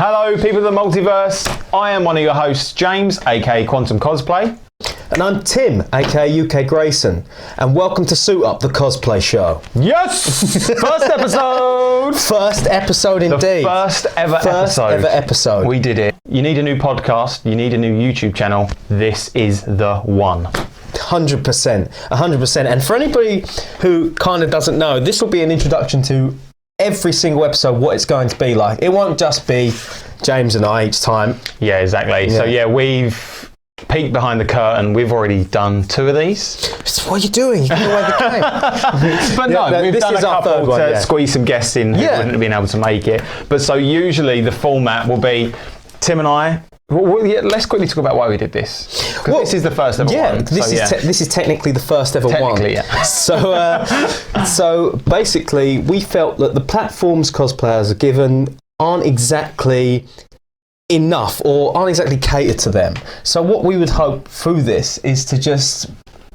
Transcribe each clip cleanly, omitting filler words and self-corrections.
Hello, people of the multiverse. I am one of your hosts, James, aka Quantum Cosplay. And I'm Tim, aka UK Grayson. And welcome to Suit Up, the Cosplay Show. Yes! First episode! First episode indeed. The first ever episode. We did it. You need a new podcast, you need a new YouTube channel. This is the one. 100%. And for anybody who kind of doesn't know, this will be an introduction to every single episode, what it's going to be like. It won't just be James and I each time. Yeah, exactly. Yeah. So yeah, we've peeked behind the curtain. We've already done 2 of these. What are you doing? You're giving away the game. But no, we've done a couple to squeeze some guests in who wouldn't have been able to make it. But so usually the format will be Tim and I. Let's quickly talk about why we did this. Because this is the first ever one. This is technically the first ever one. Yeah. So basically, we felt that the platforms cosplayers are given aren't exactly enough or aren't exactly catered to them. So what we would hope through this is to just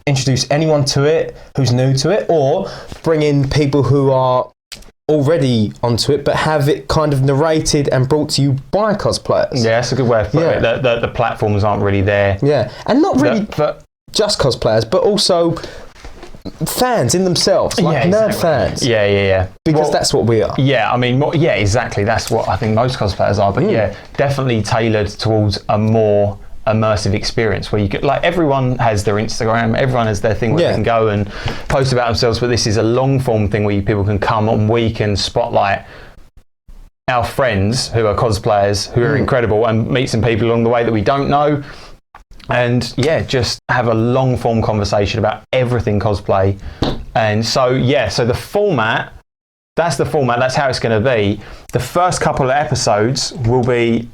introduce anyone to it who's new to it, or bring in people who are already onto it but have it kind of narrated and brought to you by cosplayers. Yeah, that's a good way of putting it. The platforms aren't really there. Yeah, and not really just cosplayers, but also fans in themselves, like nerd fans. Yeah. Because that's what we are. Yeah, I mean, exactly. That's what I think most cosplayers are. But yeah, definitely tailored towards a more immersive experience where you could, like, everyone has their Instagram, everyone has their thing where they can go and post about themselves, but this is a long form thing where people can come and we can spotlight our friends who are cosplayers who are incredible and meet some people along the way that we don't know, and just have a long form conversation about everything cosplay. And so so the format, that's how it's going to be. The first couple of episodes will be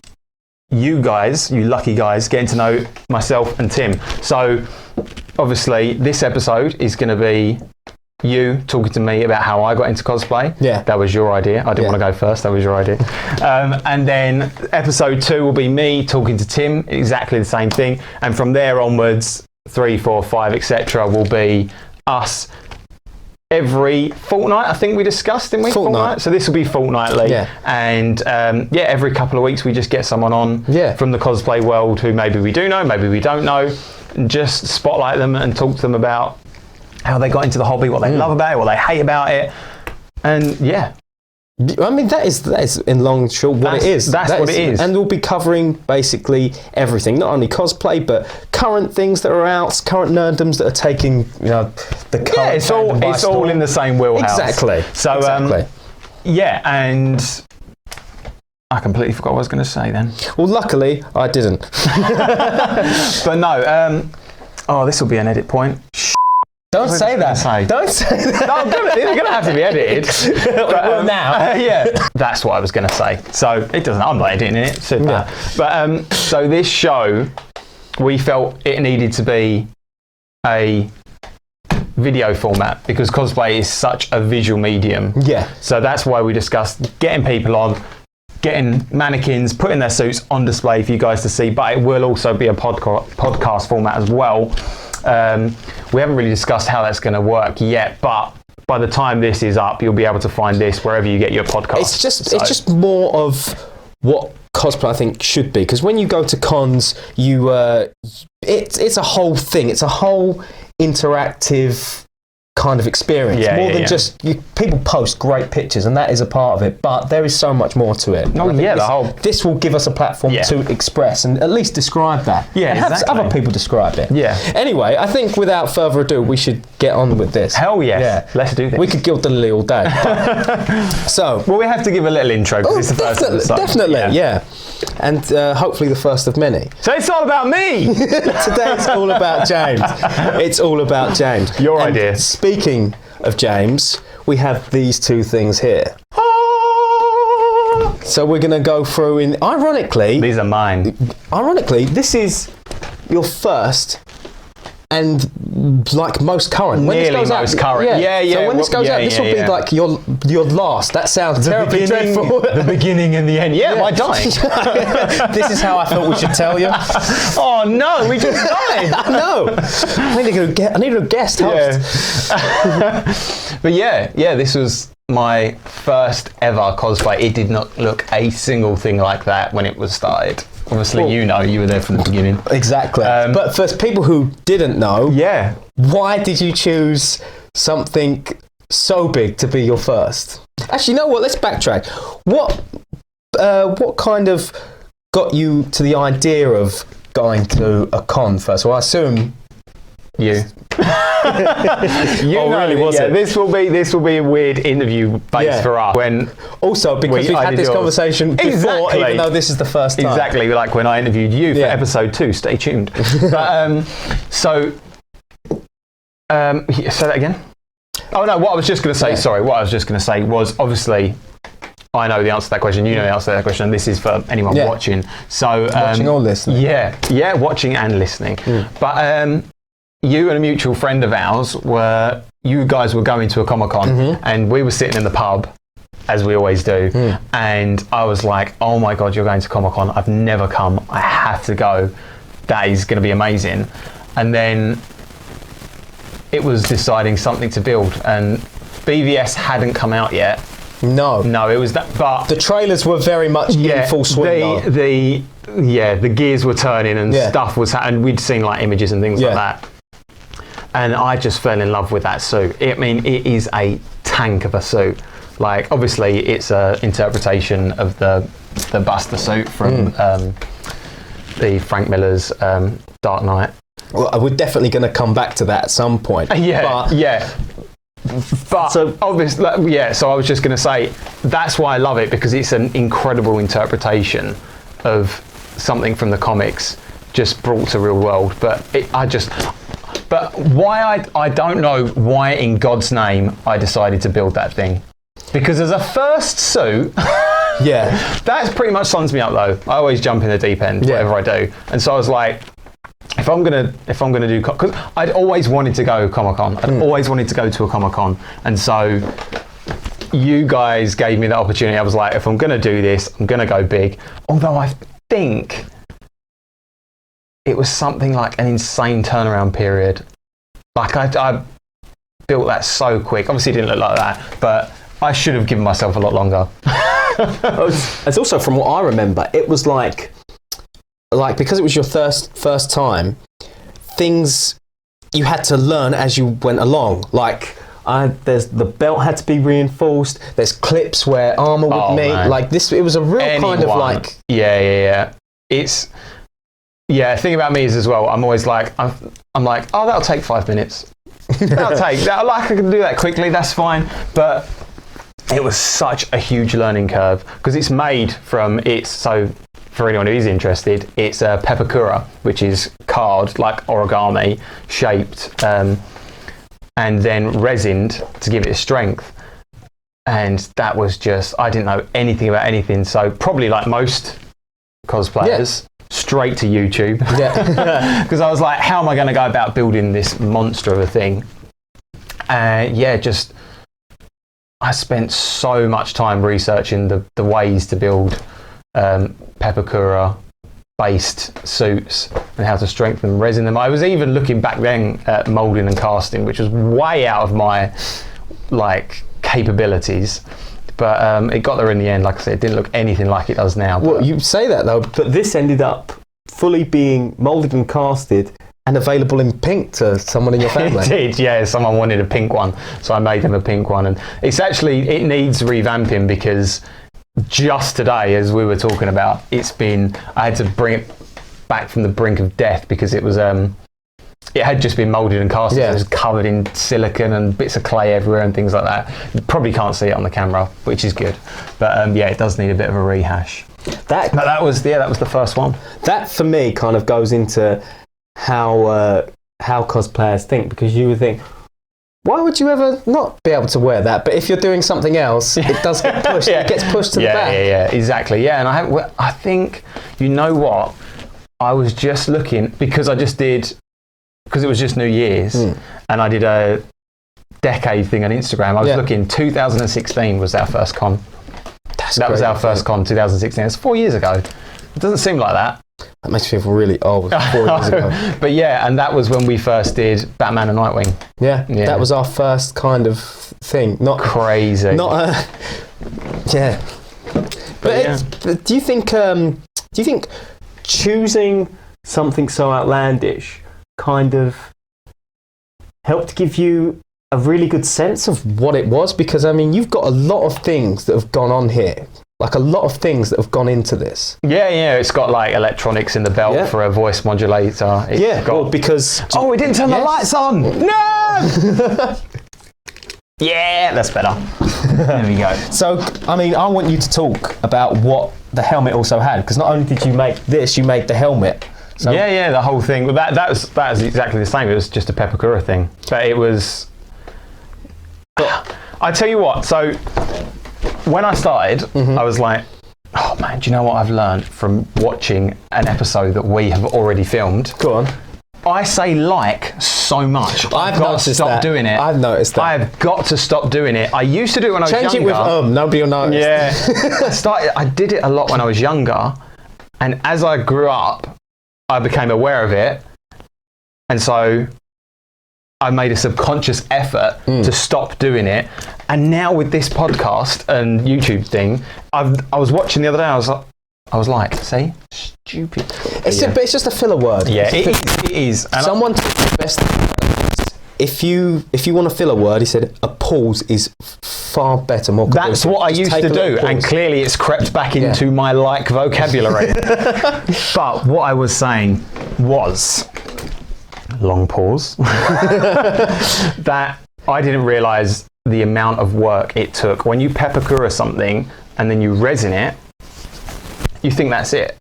you guys, you lucky guys, getting to know myself and Tim. So obviously this episode is going to be you talking to me about how I got into cosplay. Yeah. That was your idea. I didn't want to go first. That was your idea. And then episode 2 will be me talking to Tim, exactly the same thing. And from there onwards, 3, 4, 5, etc. will be us every fortnight, I think we discussed, didn't we? Fortnight. So this will be fortnightly. Yeah. And every couple of weeks we just get someone on from the cosplay world who maybe we do know, maybe we don't know, and just spotlight them and talk to them about how they got into the hobby, what they love about it, what they hate about it. And I mean, that is in long and short what it is. That's what it is. And we'll be covering basically everything, not only cosplay, but current things that are out, current nerdoms that are taking, the current. Yeah, it's all in the same wheelhouse. Exactly. So, and I completely forgot what I was going to say then. Well, luckily, I didn't. But no, this will be an edit point. Don't say that. Don't say that. No, it's going to have to be edited. But, now. That's what I was going to say. So it doesn't. I'm not editing it. Super. Yeah. But so this show, we felt it needed to be a video format because cosplay is such a visual medium. Yeah. So that's why we discussed getting people on, getting mannequins, putting their suits on display for you guys to see. But it will also be a podcast format as well. We haven't really discussed how that's going to work yet, but by the time this is up, you'll be able to find this wherever you get your podcast. It's just more of what cosplay I think should be, because when you go to cons, it's a whole thing. It's a whole interactive kind of experience, more than just people post great pictures, and that is a part of it, but there is so much more to it. This will give us a platform to express and at least describe that. And have other people describe it. Anyway, I think without further ado, we should get on with this. Hell yes. Let's do this. We could gild the lily all day. Well, we have to give a little intro because it's the first episode. Definitely. And hopefully the first of many. So it's all about me. Today it's all about James. It's all about James. Your idea. Speaking of James, we have these 2 things here. So we're going to go through ironically... These are mine. Ironically, this is your first and like most current. When Nearly this goes most out, current. So when this goes out, this will be like your last. That sounds terribly dreadful. The beginning and the end. Yeah, by dying. This is how I thought we should tell you. Oh no, we just died. No, I need a guest host. But this was my first ever cosplay, it did not look a single thing like that when it was started. Obviously, you were there from the beginning. Exactly. But for people who didn't know, yeah, why did you choose something so big to be your first? Actually, you know what? Let's backtrack. What kind of got you to the idea of going to a con first? Well, I assume you. Really was it? This will be a weird interview base for us. We've had this conversation before, even though this is the first time. Exactly, like when I interviewed you for episode 2. Stay tuned. But, say that again. Oh no, what I was just going to say. Sorry, what I was just going to say was obviously. I know the answer to that question. You know the answer to that question. And this is for anyone watching. So watching or listening. Yeah, watching and listening. But you and a mutual friend of ours you guys were going to a Comic-Con, and we were sitting in the pub, as we always do. And I was like, "Oh my God, you're going to Comic-Con! I've never come. I have to go. That is going to be amazing." And then it was deciding something to build, and BVS hadn't come out yet. No, it was that. But the trailers were very much in full swing. The gears were turning and stuff was happening. We'd seen like images and things like that, and I just fell in love with that suit. I mean, it is a tank of a suit. Like, obviously, it's an interpretation of the Buster suit from the Frank Miller's Dark Knight. Well, we're definitely going to come back to that at some point. But so obviously, so I was just going to say that's why I love it, because it's an incredible interpretation of something from the comics just brought to real world. But why I don't know why in God's name I decided to build that thing, because as a first suit, that pretty much sums me up though. I always jump in the deep end, whatever I do, and so I was like, if I'm gonna do, because I'd always wanted to go Comic-Con. I'd always wanted to go to a Comic-Con, and so you guys gave me the opportunity. I was like, if I'm gonna do this, I'm gonna go big. Although I think it was something like an insane turnaround period. Like I built that so quick. Obviously, it didn't look like that, but I should have given myself a lot longer. It's also, from what I remember, it was like because it was your first time, things you had to learn as you went along. Like, there's the belt had to be reinforced. There's clips where armor would meet. Man. Like this, it was a real kind of like. Yeah. It's. Yeah, the thing about me is as well, I'm always like, I'm like, oh, that'll take 5 minutes. I can do that quickly, that's fine. But it was such a huge learning curve, because it's made from, so for anyone who is interested, it's a pepakura, which is card, like origami, shaped, and then resined to give it strength. And that was just, I didn't know anything about anything. So probably like most cosplayers, straight to YouTube. Because I was like, how am I going to go about building this monster of a thing? I spent so much time researching the ways to build pepakura based suits and how to strengthen and resin them. I was even looking back then at moulding and casting, which was way out of my capabilities. But it got there in the end. Like I said, it didn't look anything like it does now. Well, you say that though, but this ended up fully being moulded and casted and available in pink to someone in your family. It did, yeah. Someone wanted a pink one, so I made them a pink one. And it needs revamping, because just today, as we were talking about, I had to bring it back from the brink of death, because it was it had just been moulded and casted. So it was covered in silicone and bits of clay everywhere and things like that. You probably can't see it on the camera, which is good. But it does need a bit of a rehash. That was the first one. That for me kind of goes into how cosplayers think, because you would think, why would you ever not be able to wear that? But if you're doing something else, it does get pushed. It gets pushed to the back. Yeah, exactly. Yeah, and I think, you know what? I was just looking, because it was just New Year's, and I did a decade thing on Instagram. I was looking, 2016 was our first con. That was our first con, 2016. It's 4 years ago. It doesn't seem like that. That makes me feel really old. 4 years ago. But yeah, and that was when we first did Batman and Nightwing. Yeah, that was our first kind of thing. Not crazy. Not yeah. But do you think choosing something so outlandish kind of helped give you a really good sense of what it was? Because I mean, you've got a lot of things that have gone on here, like a lot of things that have gone into this. Yeah, it's got like electronics in the belt for a voice modulator. It's got... because... Oh, we didn't turn the lights on! No! Yeah, that's better. There we go. So, I mean, I want you to talk about what the helmet also had, because not only did you make this, you made the helmet. So yeah, the whole thing. That was exactly the same. It was just a Pepakura thing, but it was. But I tell you what. So when I started, I was like, "Oh man, do you know what I've learned from watching an episode that we have already filmed?" Go on. I say so much. I've got to stop doing it. I've noticed that. I've got to stop doing it. I used to do it when I was younger. Change it with nobody will notice. Yeah. I did it a lot when I was younger, and as I grew up, I became aware of it, and so I made a subconscious effort to stop doing it. And now with this podcast and YouTube thing, I was watching the other day. I was like, see, stupid. But it's just a filler word. Yeah, it is. And someone took the best thing. If you want to fill a word, he said a pause is far better, more complete. That's what I used to do, and clearly it's crept back into my vocabulary. But what I was saying was, long pause, that I didn't realise the amount of work it took. When you Pepakura something and then you resin it, you think that's it.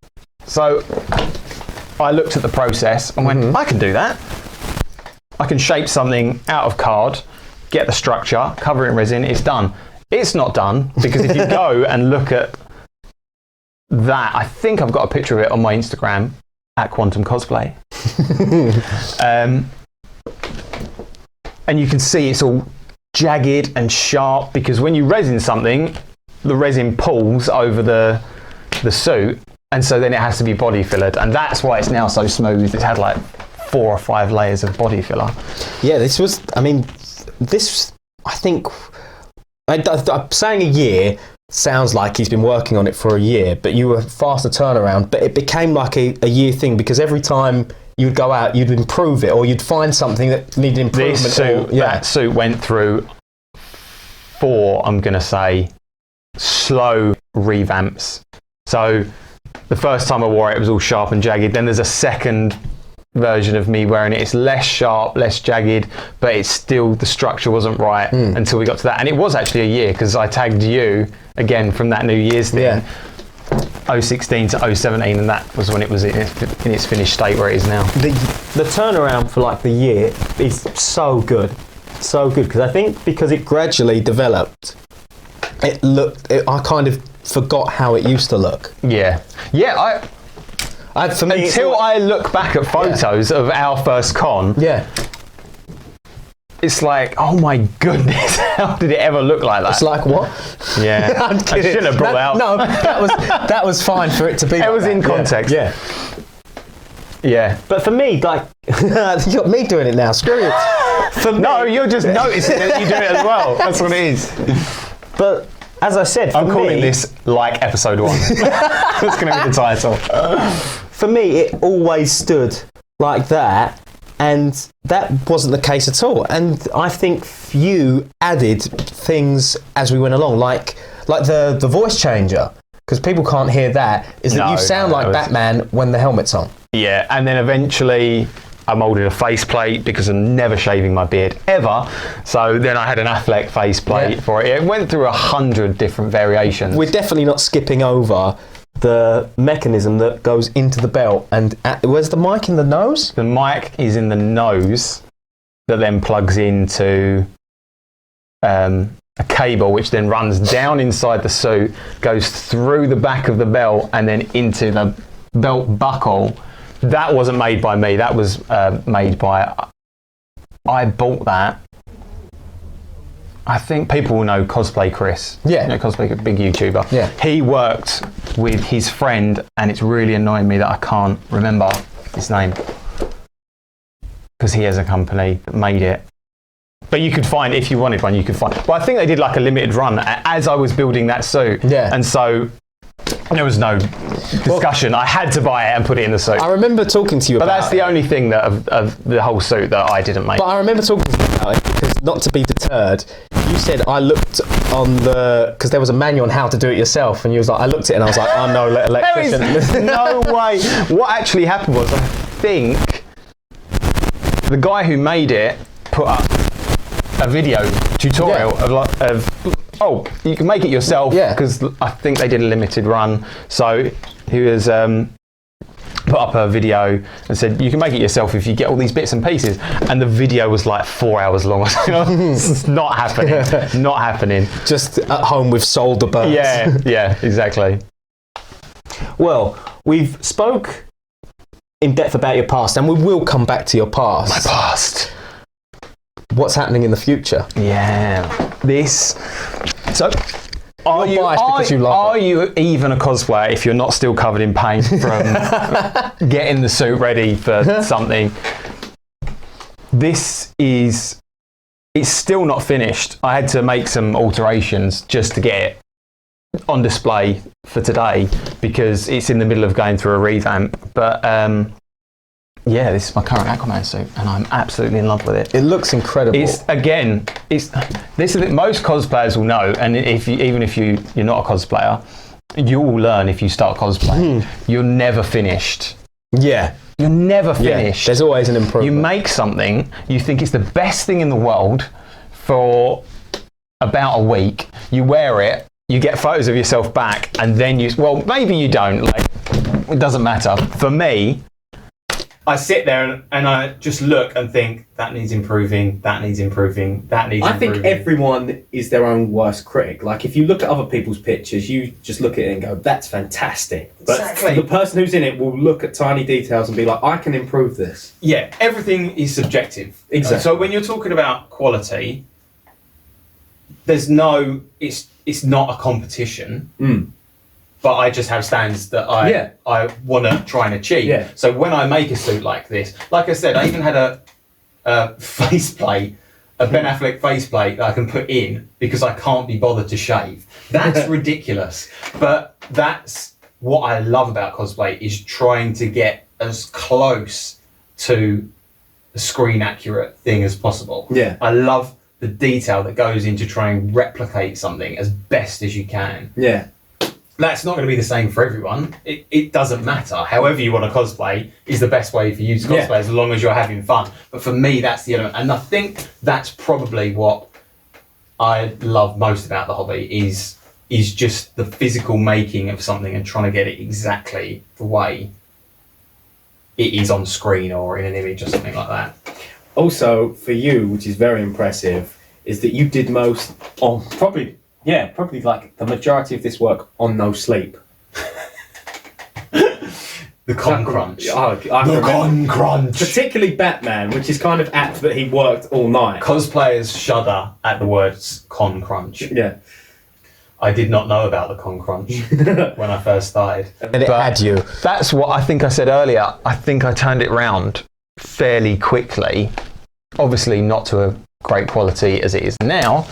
So I looked at the process and went, I can do that. I can shape something out of card, get the structure, cover it in resin, it's done. It's not done, because if you go and look at that, I think I've got a picture of it on my Instagram, at Quantum Cosplay. And you can see it's all jagged and sharp, because when you resin something, the resin pulls over the suit, and so then it has to be body fillered, and that's why it's now so smooth. It's had like 4 or 5 layers of body filler. Yeah, I think, I'm saying a year sounds like he's been working on it for a year, but you were faster turnaround, but it became like a year thing, because every time you'd go out, you'd improve it, or you'd find something that needed improvement. That suit went through 4, I'm going to say, slow revamps. So the first time I wore it, it was all sharp and jagged. Then there's a second version of me wearing it. It's less sharp, less jagged, but it's still, the structure wasn't right until we got to that. And it was actually a year, because I tagged you again from that New Year's thing, 016 to 017, and that was when it was in its finished state where it is now. The turnaround for like the year is so good, because I think because it gradually developed, I kind of forgot how it used to look. Yeah, for me, until I look back at photos of our first con, it's like, oh my goodness, how did it ever look like that? It's like what? Yeah, I shouldn't have brought out. No, that was fine for it to be. It was in context. Yeah. But for me, like, you got me doing it now. Screw it. For me, no, you're just noticing that you do it as well. That's what it is. But as I said, I'm calling this like episode 1. That's going to be the title. For me, it always stood like that, and that wasn't the case at all. And I think you added things as we went along, like the voice changer, because people can't hear that. You sound like Batman when the helmet's on. Yeah, and then eventually I moulded a faceplate, because I'm never shaving my beard ever. So then I had an Affleck faceplate for it. It went through 100 different variations. We're definitely not skipping over the mechanism that goes into the belt. And where's the mic in the nose? The mic is in the nose, that then plugs into a cable, which then runs down inside the suit, goes through the back of the belt, and then into the belt buckle. That wasn't made by me. That was made by... I bought that. I think people will know Cosplay Chris. Yeah. You know, Cosplay, big YouTuber. Yeah. He worked with his friend, and it's really annoying me that I can't remember his name. Because he has a company that made it. But you could find, if you wanted one, you could find. But I think they did like a limited run as I was building that suit. Yeah. And so there was no discussion. I had to buy it and put it in the suit. I remember talking to you but about it. But that's the only thing that of the whole suit that I didn't make. But I remember talking to you about it because, not to be deterred, you said I looked on because there was a manual on how to do it yourself, and you was like, I looked at it and I was like, oh no, electrician. There is no way. What actually happened was, I think the guy who made it put up a video tutorial of you can make it yourself, because I think they did a limited run. So he was put up a video and said you can make it yourself if you get all these bits and pieces, and the video was like 4 hours long. It's not happening. Not happening. Just at home with solder burns. Yeah, exactly. Well, we've spoke in depth about your past, and we will come back to your past. My past. What's happening in the future? Yeah. So, are you even a cosplayer if you're not still covered in paint from getting the suit ready for something? It's still not finished. I had to make some alterations just to get it on display for today because it's in the middle of going through a revamp. But yeah, this is my current Aquaman suit, and I'm absolutely in love with it. It looks incredible. This is most cosplayers will know, and even if you're not a cosplayer, you will learn if you start cosplaying. You're never finished. Yeah. You're never finished. There's always an improvement. You make something, you think it's the best thing in the world for about a week. You wear it, you get photos of yourself back, and then maybe you don't. Like, it doesn't matter. For me, I sit there and I just look and think, that needs improving, that needs improving, that needs improving. I think everyone is their own worst critic. Like, if you look at other people's pictures, you just look at it and go, that's fantastic. But exactly. The person who's in it will look at tiny details and be like, I can improve this. Yeah, everything is subjective. Exactly. So when you're talking about quality, it's not a competition. But I just have standards that I want to try and achieve. Yeah. So when I make a suit like this, like I said, I even had a faceplate, a Ben Affleck faceplate that I can put in because I can't be bothered to shave. That's ridiculous. But that's what I love about cosplay, is trying to get as close to a screen accurate thing as possible. Yeah. I love the detail that goes into trying to replicate something as best as you can. Yeah. That's not going to be the same for everyone. It doesn't matter. However you want to cosplay is the best way for you to cosplay, as long as you're having fun. But for me, that's the element. And I think that's probably what I love most about the hobby is just the physical making of something and trying to get it exactly the way it is on screen or in an image or something like that. Also, for you, which is very impressive, is that you did most on probably like the majority of this work on no sleep. The con crunch. The con crunch. Particularly Batman, which is kind of apt that he worked all night. Cosplayers shudder at the words con crunch. Yeah. I did not know about the con crunch when I first started. And it had you. That's what I think I said earlier. I think I turned it round fairly quickly. Obviously not to a great quality as it is now,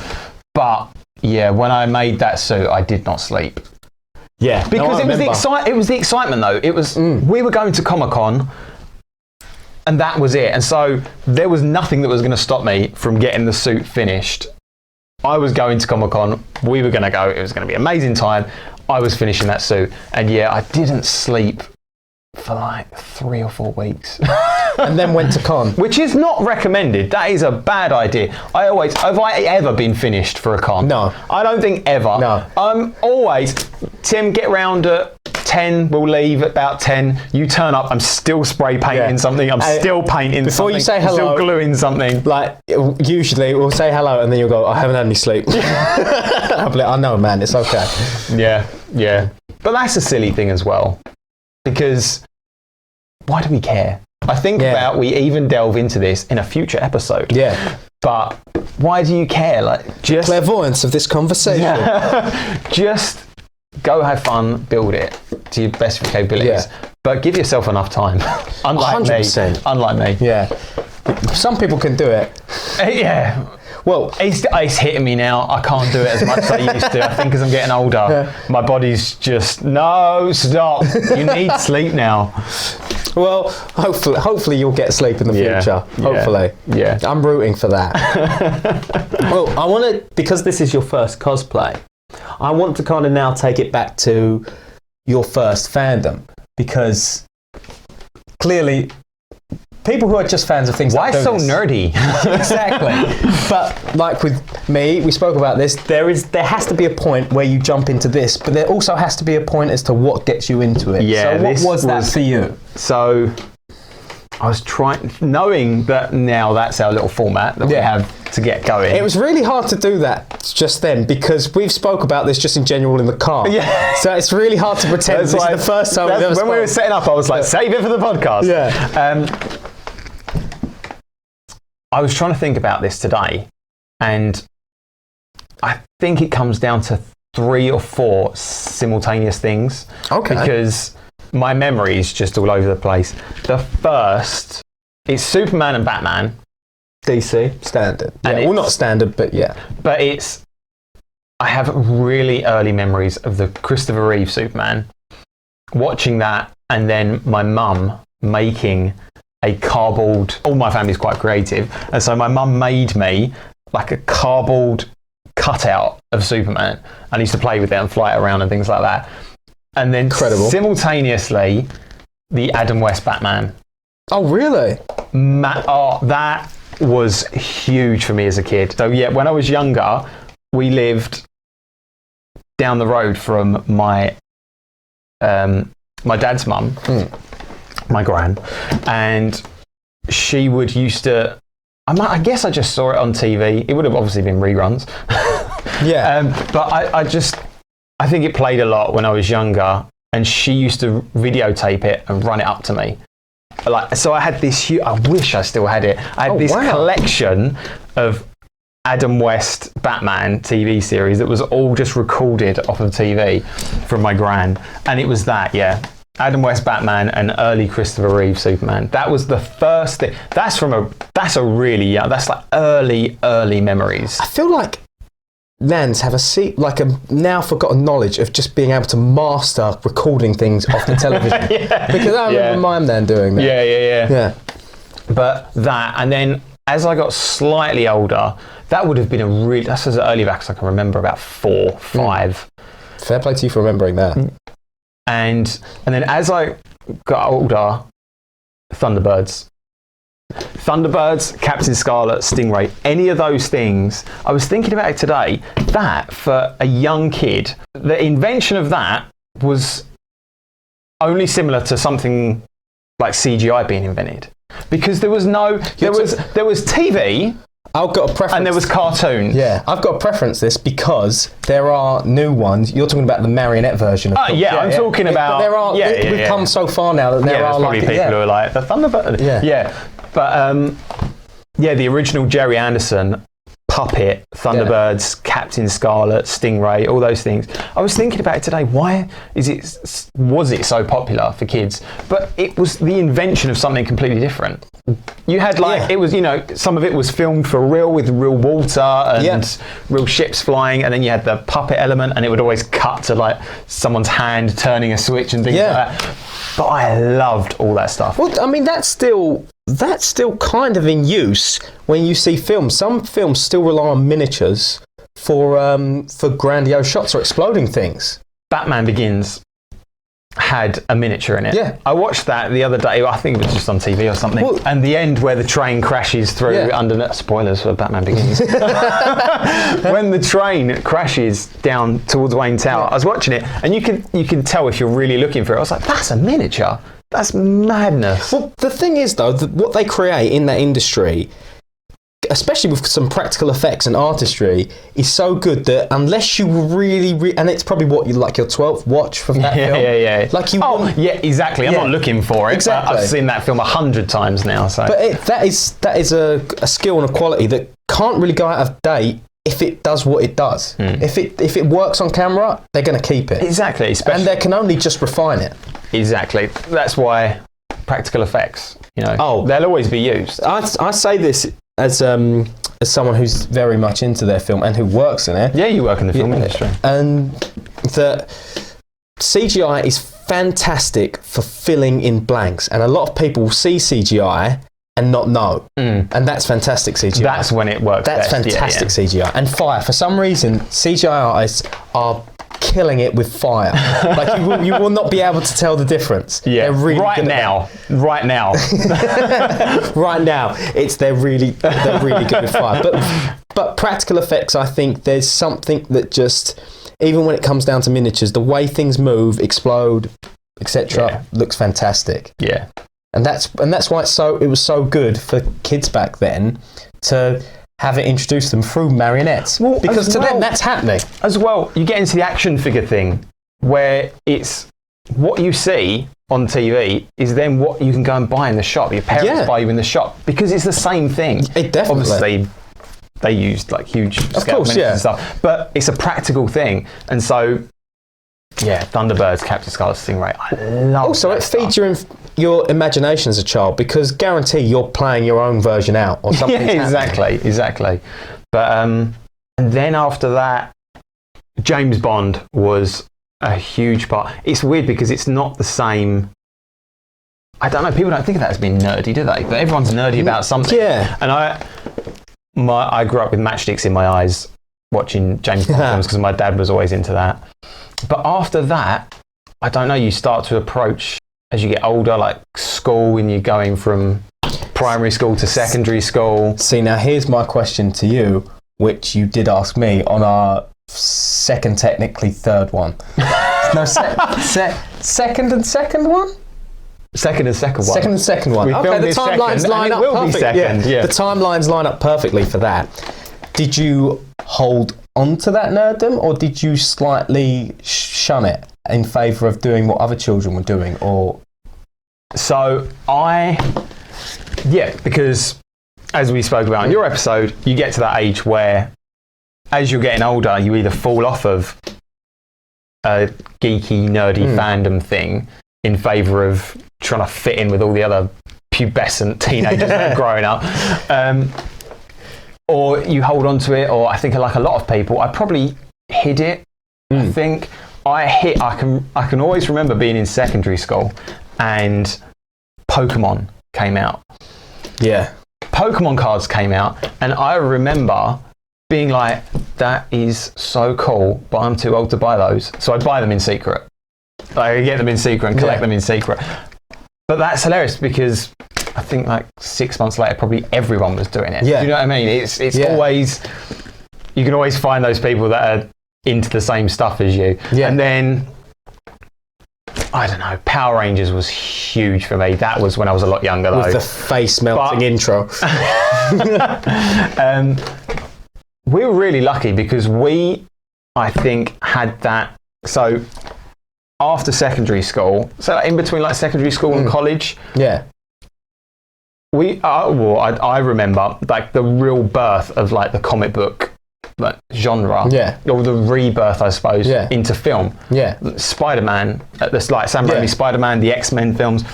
but yeah, when I made that suit, I did not sleep. Yeah, because it was the excitement though. It was we were going to Comic-Con, and that was it. And so there was nothing that was going to stop me from getting the suit finished. I was going to Comic-Con. We were going to go. It was going to be an amazing time. I was finishing that suit, and yeah, I didn't sleep for like 3 or 4 weeks. And then went to con. Which is not recommended. That is a bad idea. Have I ever been finished for a con? No. I don't think ever. No. I'm always, Tim, get round at 10, we'll leave at about 10. You turn up, I'm still spray painting something, I'm still painting before something. You say hello, still gluing something. Like, usually we'll say hello and then you'll go, I haven't had any sleep. I'll be like, I know, man, it's okay. Yeah. But that's a silly thing as well. Because why do we care? I think about we even delve into this in a future episode. Yeah. But why do you care? Like, just clairvoyance of this conversation. Just go have fun, build it to your best of your capabilities. Yeah. But give yourself enough time. Unlike 100%. me. Unlike me. Yeah. Some people can do it. Yeah. Well, it's hitting me now. I can't do it as much as I used to. I think as I'm getting older, my body's just, no, stop. You need sleep now. Well, hopefully you'll get sleep in the future. Hopefully. Yeah. I'm rooting for that. Well, I want to, because this is your first cosplay, I want to kind of now take it back to your first fandom, because clearly people who are just fans of things why so nerdy? Exactly. But like with me, we spoke about this, there has to be a point where you jump into this, but there also has to be a point as to what gets you into it. Yeah, so what was that for you? So I was knowing that now that's our little format that we have to get going. It was really hard to do that just then, because we've spoke about this just in general in the car. Yeah. So it's really hard to pretend this is the first time we've ever when we were setting up, I was like, save it for the podcast. Yeah. I was trying to think about this today, and I think it comes down to 3 or 4 simultaneous things. Okay. Because my memory is just all over the place. The first is Superman and Batman. DC, standard. And well, not standard, but yeah. But I have really early memories of the Christopher Reeve Superman, watching that, and then my mum making a cardboard, all my family's quite creative, and so my mum made me like a cardboard cutout of Superman, and I used to play with it and fly it around and things like that. And then simultaneously, the Adam West Batman. Oh, really? That was huge for me as a kid. So yeah, when I was younger, we lived down the road from my dad's mum, my gran, and she used to. I guess I just saw it on TV. It would have obviously been reruns. Yeah. But I think it played a lot when I was younger, and she used to videotape it and run it up to me. So I had this I wish I still had it. I had this collection of Adam West Batman TV series that was all just recorded off of TV from my gran. And it was that, Adam West Batman and early Christopher Reeve Superman. That was the first thing. That's like early memories. I feel like Nans have a now forgotten knowledge of just being able to master recording things off the television. Because I remember my nan doing that. Yeah. But that, and then as I got slightly older, that would have been that's as early back as I can remember, about 4, 5. Fair play to you for remembering that. And then as I got older, Thunderbirds, Captain Scarlet, Stingray, any of those things. I was thinking about it today, that for a young kid, the invention of that was only similar to something like CGI being invented. Because there was there was TV. I've got a preference. And there was cartoons. Yeah, I've got a preference this because there are new ones. You're talking about the marionette version of I'm talking about. But there are. We've come so far now that there are probably people who are like the Thunderbird. Yeah. But the original Jerry Anderson puppet, Thunderbirds, Captain Scarlet, Stingray, all those things. I was thinking about it today. Why was it so popular for kids? But it was the invention of something completely different. You had it was, some of it was filmed for real with real water and real ships flying, and then you had the puppet element, and it would always cut to someone's hand turning a switch and things like that. But I loved all that stuff. Well, I mean, that's still kind of in use when you see films. Some films still rely on miniatures for grandiose shots or exploding things. Batman Begins had a miniature in it. Yeah. I watched that the other day. I think it was just on TV or something. Well, and the end where the train crashes through under spoilers for Batman Begins. When the train crashes down towards Wayne Tower, I was watching it, and you can tell if you're really looking for it. I was like, that's a miniature. That's madness. Well, the thing is, though, what they create in that industry, especially with some practical effects and artistry, is so good that unless you really, and it's probably what you like your 12th watch from that film. Yeah. Like you. Exactly. I'm not looking for it. Exactly. I've seen that film 100 times now. So. But that is a skill and a quality that can't really go out of date if it does what it does. If it works on camera, they're going to keep it. Exactly. And they can only just refine it. Exactly. That's why practical effects, they'll always be used. I say this as someone who's very much into their film and who works in it. Yeah, you work in the film industry. And that CGI is fantastic for filling in blanks. And a lot of people will see CGI and not know. And that's fantastic CGI. That's when it works That's best. fantastic CGI. And fire. For some reason, CGI artists are killing it with fire. Like you will not be able to tell the difference. Yeah, they're really right now, right now, they're really good with fire. But practical effects, I think there's something that just, even when it comes down to miniatures, the way things move, explode, etc., looks fantastic. Yeah, and that's why it was so good for kids back then to have it introduce them through marionettes. Well, because to them, that's happening. As well, you get into the action figure thing, where it's what you see on TV is then what you can go and buy in the shop. Your parents buy you in the shop, because it's the same thing. It definitely. Obviously, they used like huge scale miniatures and stuff, but it's a practical thing. And so, Thunderbirds, Captain Scarlet, Stingray, I love also, that it feeds your imagination as a child, because guarantee you're playing your own version out or something. Exactly. But and then after that, James Bond was a huge part. It's weird because it's not the same. I don't know. People don't think of that as being nerdy, do they? But everyone's nerdy about something. Yeah. And I grew up with matchsticks in my eyes watching James Bond films because my dad was always into that. But after that, I don't know. You start to approach, as you get older, like school, and you're going from primary school to secondary school. See, now here's my question to you, which you did ask me on our technically third one. No, second and second one? Second and second one. Second and second one. Okay, the timelines line up perfectly. Yeah. The timelines line up perfectly for that. Did you hold on to that nerddom, or did you slightly shun it in favour of doing what other children were doing? Or so because as we spoke about in your episode, you get to that age where, as you're getting older, you either fall off of a geeky, nerdy fandom thing in favour of trying to fit in with all the other pubescent teenagers that are growing up, or you hold on to it. Or I think, like a lot of people, I probably hid it. I think I can always remember being in secondary school and Pokemon came out. Yeah. Pokemon cards came out, and I remember being like, that is so cool, but I'm too old to buy those. So I'd buy them in secret. Like, I'd get them in secret and collect them in secret. But that's hilarious, because I think like 6 months later, probably everyone was doing it. Yeah. Do you know what I mean? It's always, you can always find those people that are into the same stuff as you. Yeah. And then, I don't know, Power Rangers was huge for me. That was when I was a lot younger, though. With the face melting intro. We were really lucky because I think, had that. So after secondary school, so in between like secondary school and college, I remember like the real birth of like the comic book like genre, or the rebirth, I suppose, into film. Spider-Man, like Sam Raimi's Spider-Man, the X-Men films.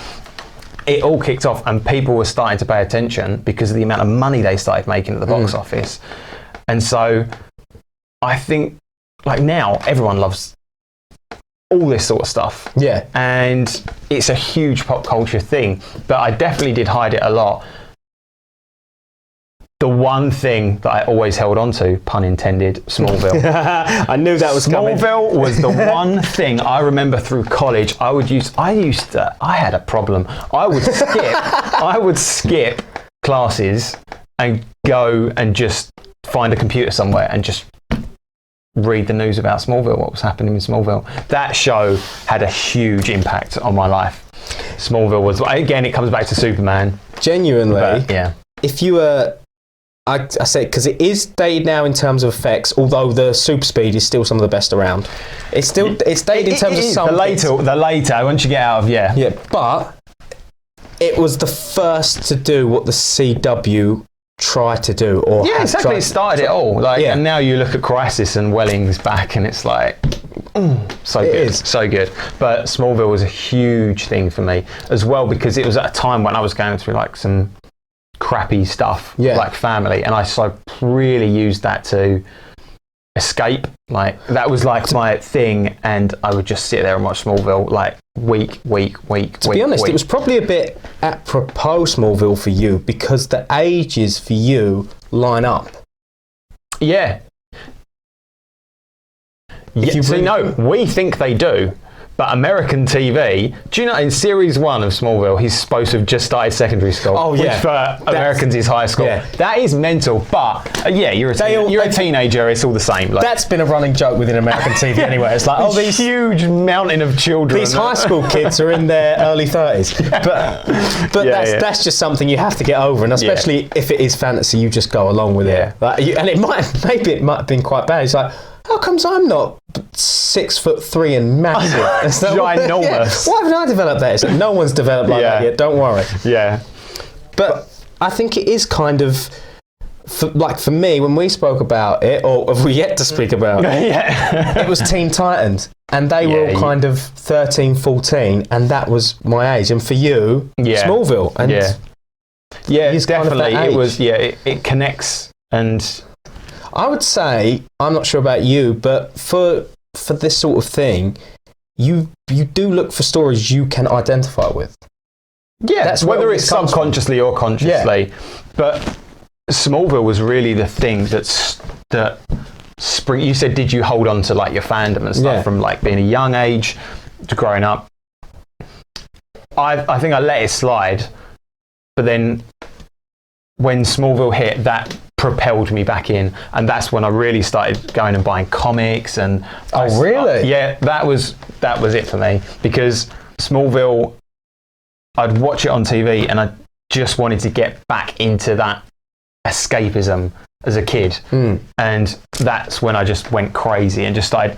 It all kicked off, and people were starting to pay attention because of the amount of money they started making at the box office. And so I think, like, now everyone loves all this sort of stuff. Yeah. And it's a huge pop culture thing, but I definitely did hide it a lot. The one thing that I always held on to, pun intended, Smallville. I knew that was coming. Smallville was the one thing I remember through college. I had a problem. I would skip classes and go and just find a computer somewhere and just read the news about Smallville, what was happening in Smallville. That show had a huge impact on my life. Smallville was, again, it comes back to Superman. Genuinely, but, if you were... I say, because it is dated now in terms of effects, although the super speed is still some of the best around. It's dated in terms of some. The later, once you get out of, but it was the first to do what the CW try to do, or exactly. It started it all. And now you look at Crisis and Welling's back, and it's like, so good, so good. But Smallville was a huge thing for me as well, because it was at a time when I was going through like some crappy stuff, like family, and I really used that to escape. Like that was like my thing, and I would just sit there and watch Smallville like week. To be honest, it was probably a bit apropos Smallville for you, because the ages for you line up. Yeah. We think they do. But American TV, do you know, in series 1 of Smallville, he's supposed to have just started secondary school. Which for Americans is high school. Yeah. That is mental, but you're a teenager, it's all the same. Like, that's been a running joke within American TV anyway. It's like, these huge mountain of children. These high school kids are in their early 30s. But that's just something you have to get over, and especially if it is fantasy, you just go along with it. Like, and it might have been quite bad. It's like, how comes I'm not 6'3" and massive? Ginormous. Why haven't I developed that? It's like, no one's developed like that yet. Don't worry. Yeah. But I think it is kind of for me, when we spoke about it, or have we yet to speak about it? It was Teen Titans, and they were all kind of 13, 14, and that was my age. And for you, Smallville, and definitely it was. It connects. And I would say, I'm not sure about you, but for this sort of thing, you do look for stories you can identify with. Yeah, that's whether it's subconsciously or consciously. Yeah. But Smallville was really the thing that you said, did you hold on to like your fandom and stuff from like being a young age to growing up? I think I let it slide, but then when Smallville hit, that propelled me back in, and that's when I really started going and buying comics. And really? That was it for me, because Smallville, I'd watch it on TV and I just wanted to get back into that escapism as a kid, and that's when I just went crazy and just started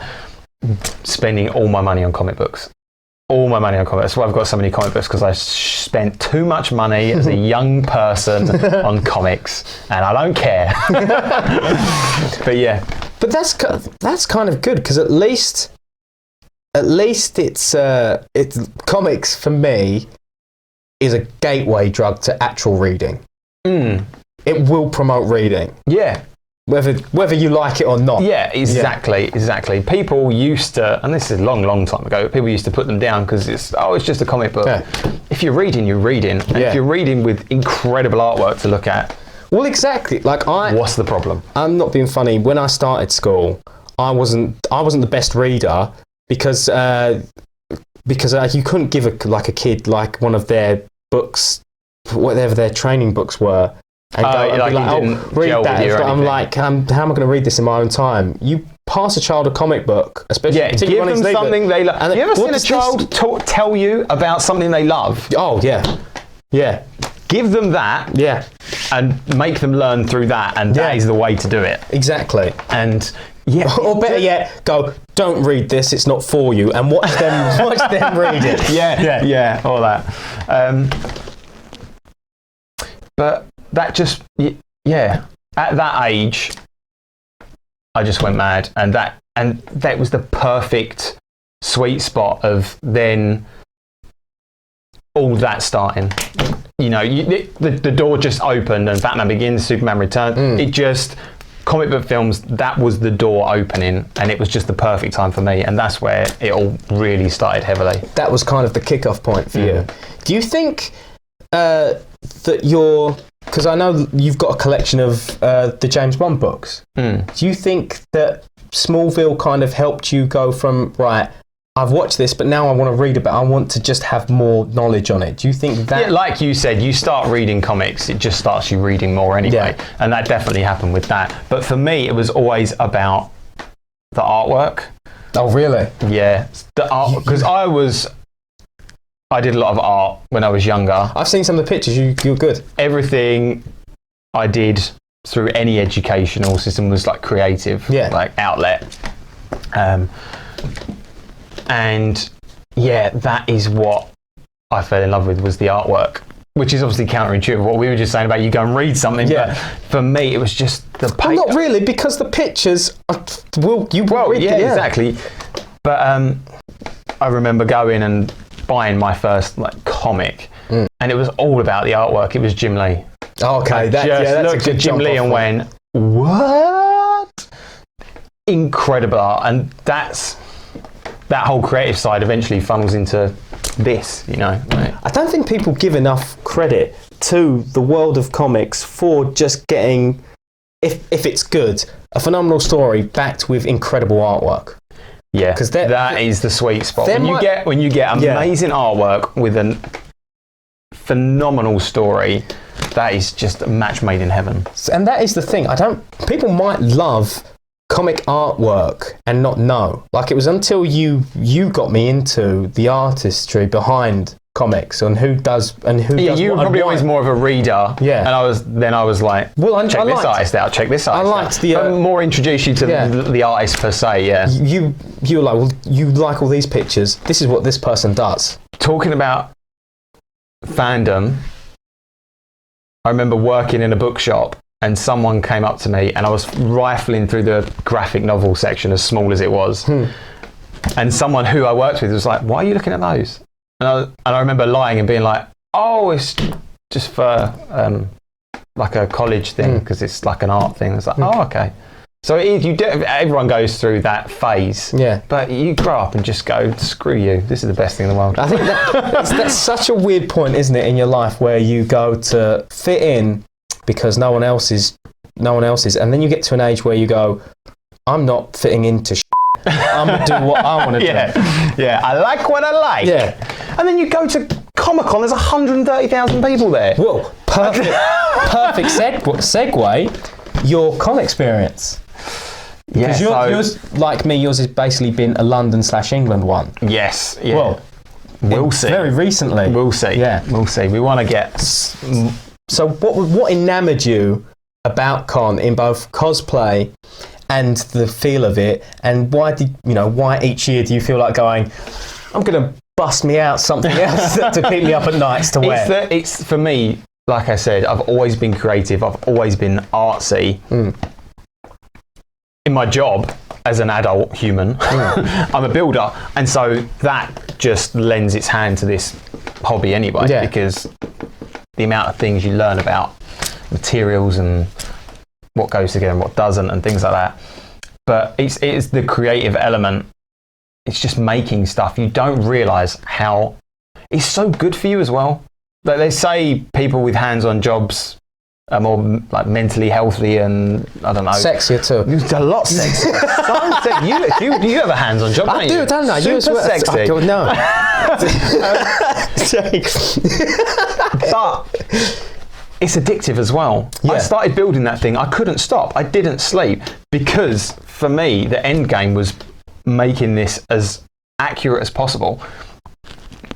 spending all my money on comic books. That's why I've got so many comic books, because I spent too much money as a young person on comics, and I don't care. But that's kind of good, because at least it's comics for me is a gateway drug to actual reading. It will promote reading. Yeah. Whether you like it or not. Yeah, exactly. People used to, and this is a long time ago, people used to put them down because it's just a comic book. Yeah. If you're reading, you're reading. And if you're reading with incredible artwork to look at, well, exactly. What's the problem? I'm not being funny. When I started school, I wasn't the best reader because you couldn't give a kid like one of their books, whatever their training books were. And be like, read that. I'm like, how am I going to read this in my own time? You pass a child a comic book, especially give them something they love. Have you ever seen a child tell you about something they love? Oh, yeah. Give them that, and make them learn through that, and that is the way to do it. Exactly. And or better yet, go, don't read this, it's not for you, and watch them read it. Yeah, all that. But that just, at that age, I just went mad, and that was the perfect sweet spot of then all that starting. You know, the door just opened, and Batman Begins, Superman Returns. It just, comic book films, that was the door opening, and it was just the perfect time for me, and that's where it all really started heavily. That was kind of the kickoff point for you. Do you think that because I know you've got a collection of the James Bond books. Do you think that Smallville kind of helped you go from, right, I've watched this, but now I want to read about it. I want to just have more knowledge on it. Do you think that... Yeah, like you said, you start reading comics, it just starts you reading more anyway. Yeah. And that definitely happened with that. But for me, it was always about the artwork. Oh, really? Yeah. The art, because I did a lot of art when I was younger. I've seen some of the pictures. You're good. Everything I did through any educational system was like creative, like outlet. And that is what I fell in love with, was the artwork. which is obviously counterintuitive. What we were just saying about you go and read something, but for me, it was just the paper. Well, not really, because the pictures are, exactly. But I remember going and buying my first comic, and it was all about the artwork. It was Jim Lee. Okay, I just looked at Jim Lee and went, "What? Incredible art!" And that whole creative side eventually funnels into this, I don't think people give enough credit to the world of comics for just getting, if it's good, a phenomenal story backed with incredible artwork. Yeah, because that is the sweet spot. When you get amazing artwork with a phenomenal story, that is just a match made in heaven. And that is the thing. People might love comic artwork and not know. Like, it was until you got me into the artistry behind comics and who does you were probably always more of a reader. Yeah. And I was like, well, check this artist out. I liked more introduce you to the artist per se. Yeah. You were like, well, you like all these pictures. This is what this person does. Talking about fandom, I remember working in a bookshop and someone came up to me and I was rifling through the graphic novel section, as small as it was. And someone who I worked with was like, "Why are you looking at those?" And I remember lying and being like, "Oh, it's just for like a college thing, because it's like an art thing." It's like, "Oh, okay." So everyone goes through that phase. Yeah. But you grow up and just go, "Screw you, this is the best thing in the world." I think that's such a weird point, isn't it, in your life, where you go to fit in because no one else is, and then you get to an age where you go, "I'm not fitting into I'm gonna do what I want to do." Yeah, I like what I like. Yeah. And then you go to Comic-Con, there's 130,000 people there. Well, perfect segue, your con experience. Yes. Yours, like me, yours has basically been a London/England one. Yes. Yeah. Well, we'll see. Very recently. We'll see. Yeah. We'll see. We want to get... So what enamoured you about con in both cosplay and the feel of it, and why each year do you feel like going, "I'm going to bust me out something else to keep me up at nights to wear"? It's for me, like I said, I've always been creative. I've always been artsy. In my job as an adult human, I'm a builder, and so that just lends its hand to this hobby anyway, because the amount of things you learn about materials and what goes together and what doesn't and things like that. But it's the creative element. It's just making stuff. You don't realise how it's so good for you as well. Like, they say people with hands-on jobs are more like mentally healthy and, I don't know, sexier too. A lot sexier. You have a hands-on job, don't you? Don't I? Super sexy. Oh, no. But it's addictive as well. Yeah. I started building that thing. I couldn't stop. I didn't sleep, because for me, the end game was making this as accurate as possible.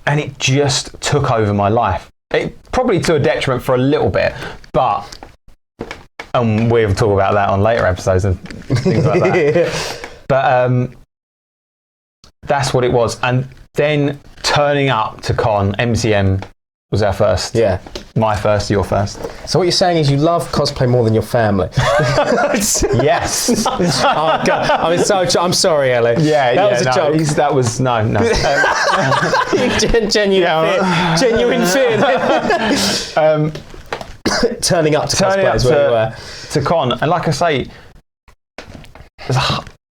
And it just took over my life. It probably to a detriment for a little bit, but we'll talk about that on later episodes and things like that. But that's what it was. And then turning up to con, MCM was our first. Yeah. My first, your first. So what you're saying is you love cosplay more than your family. Yes. Oh, God. I'm sorry, Ellie. Yeah, that was a joke. That was no. Genuine fear. Turning up to cosplay is where you were. To con, and like I say, there's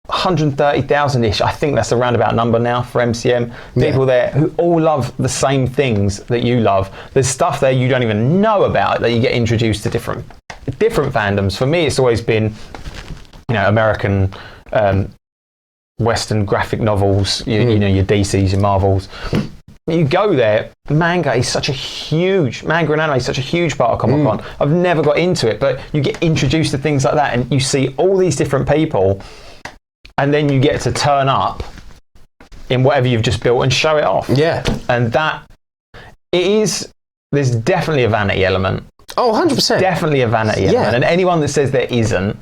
130,000-ish. I think that's a roundabout number now for MCM. People there who all love the same things that you love. There's stuff there you don't even know about that you get introduced to different fandoms. For me, it's always been, American, Western graphic novels. Your DCs, your Marvels. You go there, manga and anime is such a huge part of Comic-Con. I've never got into it, but you get introduced to things like that, and you see all these different people. And then you get to turn up in whatever you've just built and show it off. Yeah. And there's definitely a vanity element. Oh, 100%. Definitely a vanity element. And anyone that says there isn't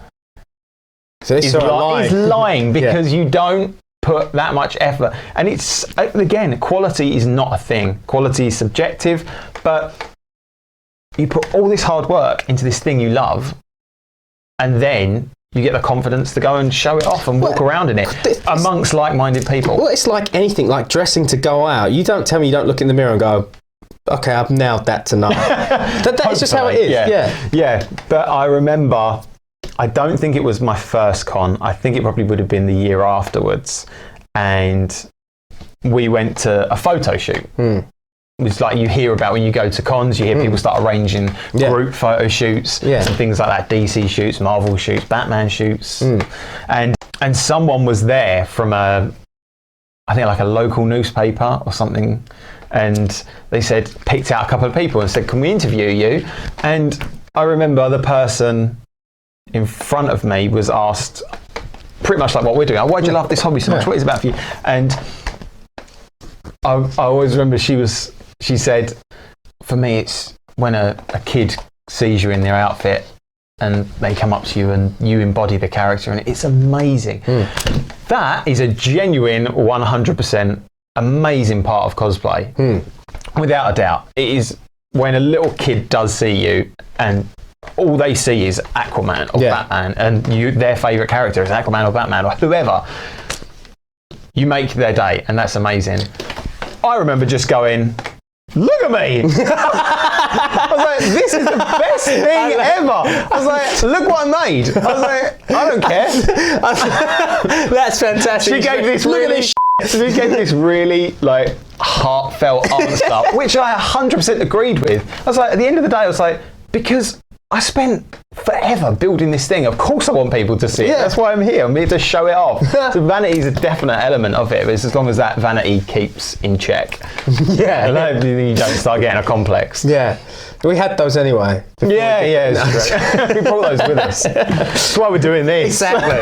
is lying, because you don't put that much effort. And it's, again, quality is not a thing. Quality is subjective, but you put all this hard work into this thing you love, and then you get the confidence to go and show it off and walk around in it amongst like-minded people. Well, it's like anything, like dressing to go out. You don't tell me you don't look in the mirror and go, okay, I've nailed that tonight. That's just how it is. Yeah. But I remember, I don't think it was my first con. I think it probably would have been the year afterwards. And we went to a photo shoot. It's like you hear about when you go to cons, you hear people start arranging group photo shoots and things like that, DC shoots, Marvel shoots, Batman shoots. And someone was there from I think like a local newspaper or something, and they said, picked out a couple of people and said, can we interview you? And I remember the person in front of me was asked pretty much like what we're doing, why do you love this hobby so much? What is it about for you? And I always remember she said, for me, it's when a kid sees you in their outfit and they come up to you and you embody the character, and it's amazing. That is a genuine 100% amazing part of cosplay. Without a doubt. It is when a little kid does see you and all they see is Aquaman or Batman, and their favourite character is Aquaman or Batman or whoever. You make their day, and that's amazing. I remember just going, look at me! I was like, this is the best thing ever! I was like, look what I made! I was like, I don't care. That's fantastic. She gave this really like heartfelt answer, which I 100% agreed with. I was like, at the end of the day, I was like, because I spent forever building this thing. Of course I want people to see it. That's why I'm here. I'm here to show it off. So vanity is a definite element of it, but it's as long as that vanity keeps in check. And then you don't start getting a complex. We had those anyway. It's we brought those with us. That's why we're doing this. Exactly.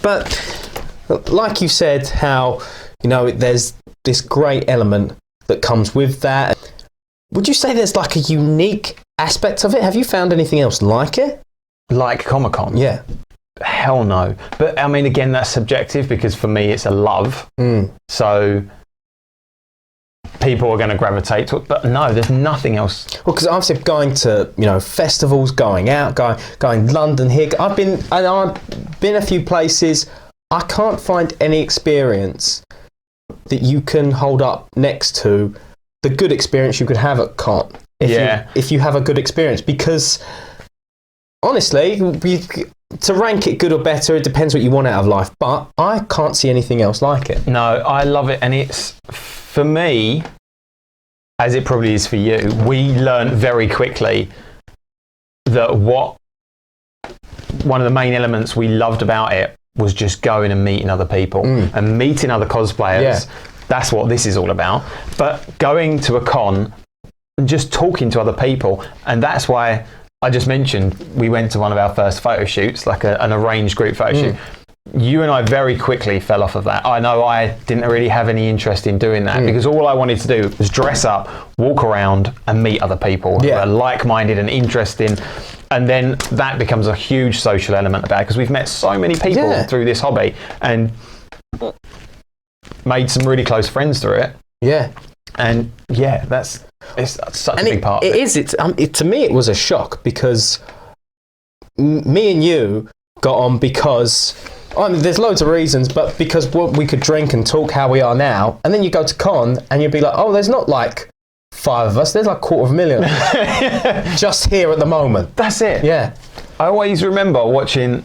But like you said, how, there's this great element that comes with that. Would you say there's like a unique aspect of it? Have you found anything else like it? Like Comic-Con? Yeah. Hell no. But I mean, again, that's subjective because for me it's a love. So people are going to gravitate to it. But no, there's nothing else. Well, because I've said going to, festivals, going out, going London here. I've been a few places. I can't find any experience that you can hold up next to the good experience you could have at con if you have a good experience, because honestly, to rank it good or better, it depends what you want out of life, but I can't see anything else like it. No, I love it, and it's, for me, as it probably is for you, we learned very quickly that one of the main elements we loved about it was just going and meeting other people and meeting other cosplayers. That's what this is all about. But going to a con and just talking to other people, and that's why I just mentioned we went to one of our first photo shoots, like an arranged group photo shoot. You and I very quickly fell off of that. I know I didn't really have any interest in doing that because all I wanted to do was dress up, walk around and meet other people who are like-minded and interesting. And then that becomes a huge social element about it because we've met so many people through this hobby and made some really close friends through it. And it's such a big part of it. To me, it was a shock because me and you got on because, there's loads of reasons, but because we could drink and talk how we are now, and then you go to con and you'd be like, oh, there's not like 5 of us, there's like 250,000 just here at the moment. That's it. I always remember watching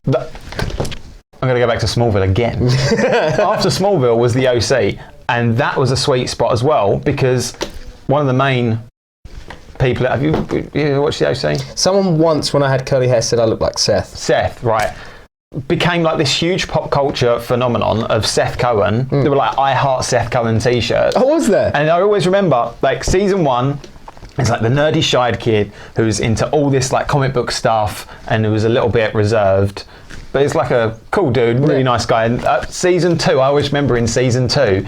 I'm going to go back to Smallville again. After Smallville was the OC, and that was a sweet spot as well because one of the main people. Have you watched the OC? Someone once, when I had curly hair, said I looked like Seth. Seth, right. Became like this huge pop culture phenomenon of Seth Cohen. There were like I Heart Seth Cohen t-shirts. Oh, was there? And I always remember like season 1, it's like the nerdy shied kid who's into all this like comic book stuff and who was a little bit reserved. But it's like a cool dude, really nice guy. And season 2, I always remember in season 2,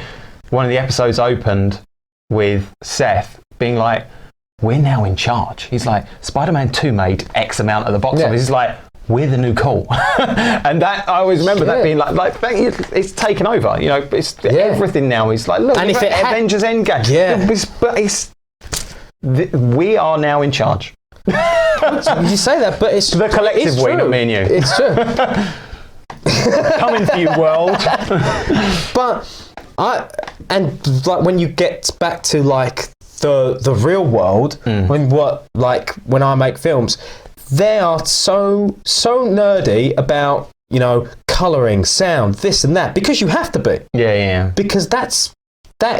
one of the episodes opened with Seth being like, we're now in charge. He's like, Spider-Man 2 made X amount at the box office. He's like, we're the new cool. And that, I always remember that being like it's taken over. It's everything now. It's like, look, and if Avengers Endgame. but we are now in charge. You say that, but it's the collective we, not me and you. It's true. Coming for you, world. But when you get back to like the real world, when I make films, they are so nerdy about, you know, colouring, sound, this and that, because you have to be. Yeah. Because that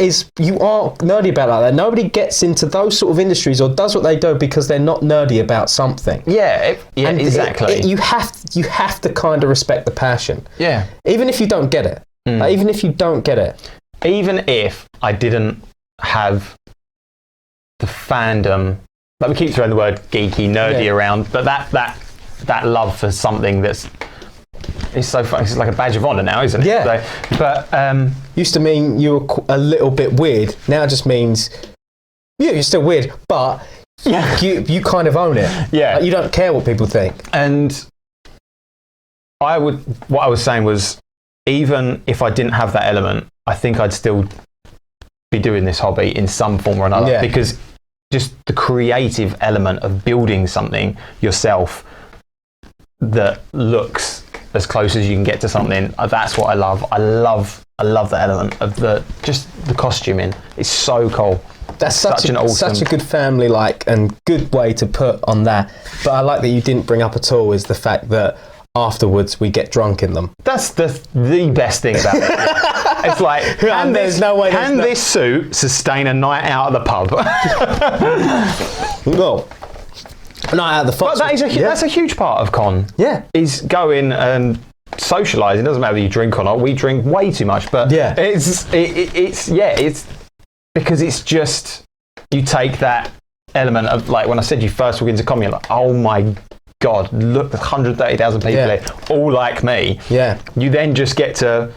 is, you are nerdy about that. Nobody gets into those sort of industries or does what they do because they're not nerdy about something. Yeah, exactly. You have to kind of respect the passion. Yeah. Even if you don't get it. Even if you don't get it. Even if I didn't have the fandom, like we keep throwing the word geeky, nerdy around, but that love for something that's, it's so fun. It's like a badge of honour now, isn't it? Yeah. So, but used to mean you were a little bit weird. Now it just means you're still weird, but you kind of own it. Yeah. Like, you don't care what people think. And what I was saying was, even if I didn't have that element, I think I'd still be doing this hobby in some form or another, because just the creative element of building something yourself that looks as close as you can get to something, that's what I love. I love that element of the costuming. It's so cool. That's such a good family and good way to put on that. But I like that you didn't bring up at all is the fact that afterwards we get drunk in them. That's the best thing about it. It's like, can this suit sustain a night out at the pub? No. Night out of the Fox. But that's a huge part of con. Yeah. Is going and socialising. It doesn't matter whether you drink or not. We drink way too much, but it's because it's just, you take that element of, like, when I said you first walk into con, you're like, oh my God, look, 130,000 people here, all like me. Yeah. You then just get to,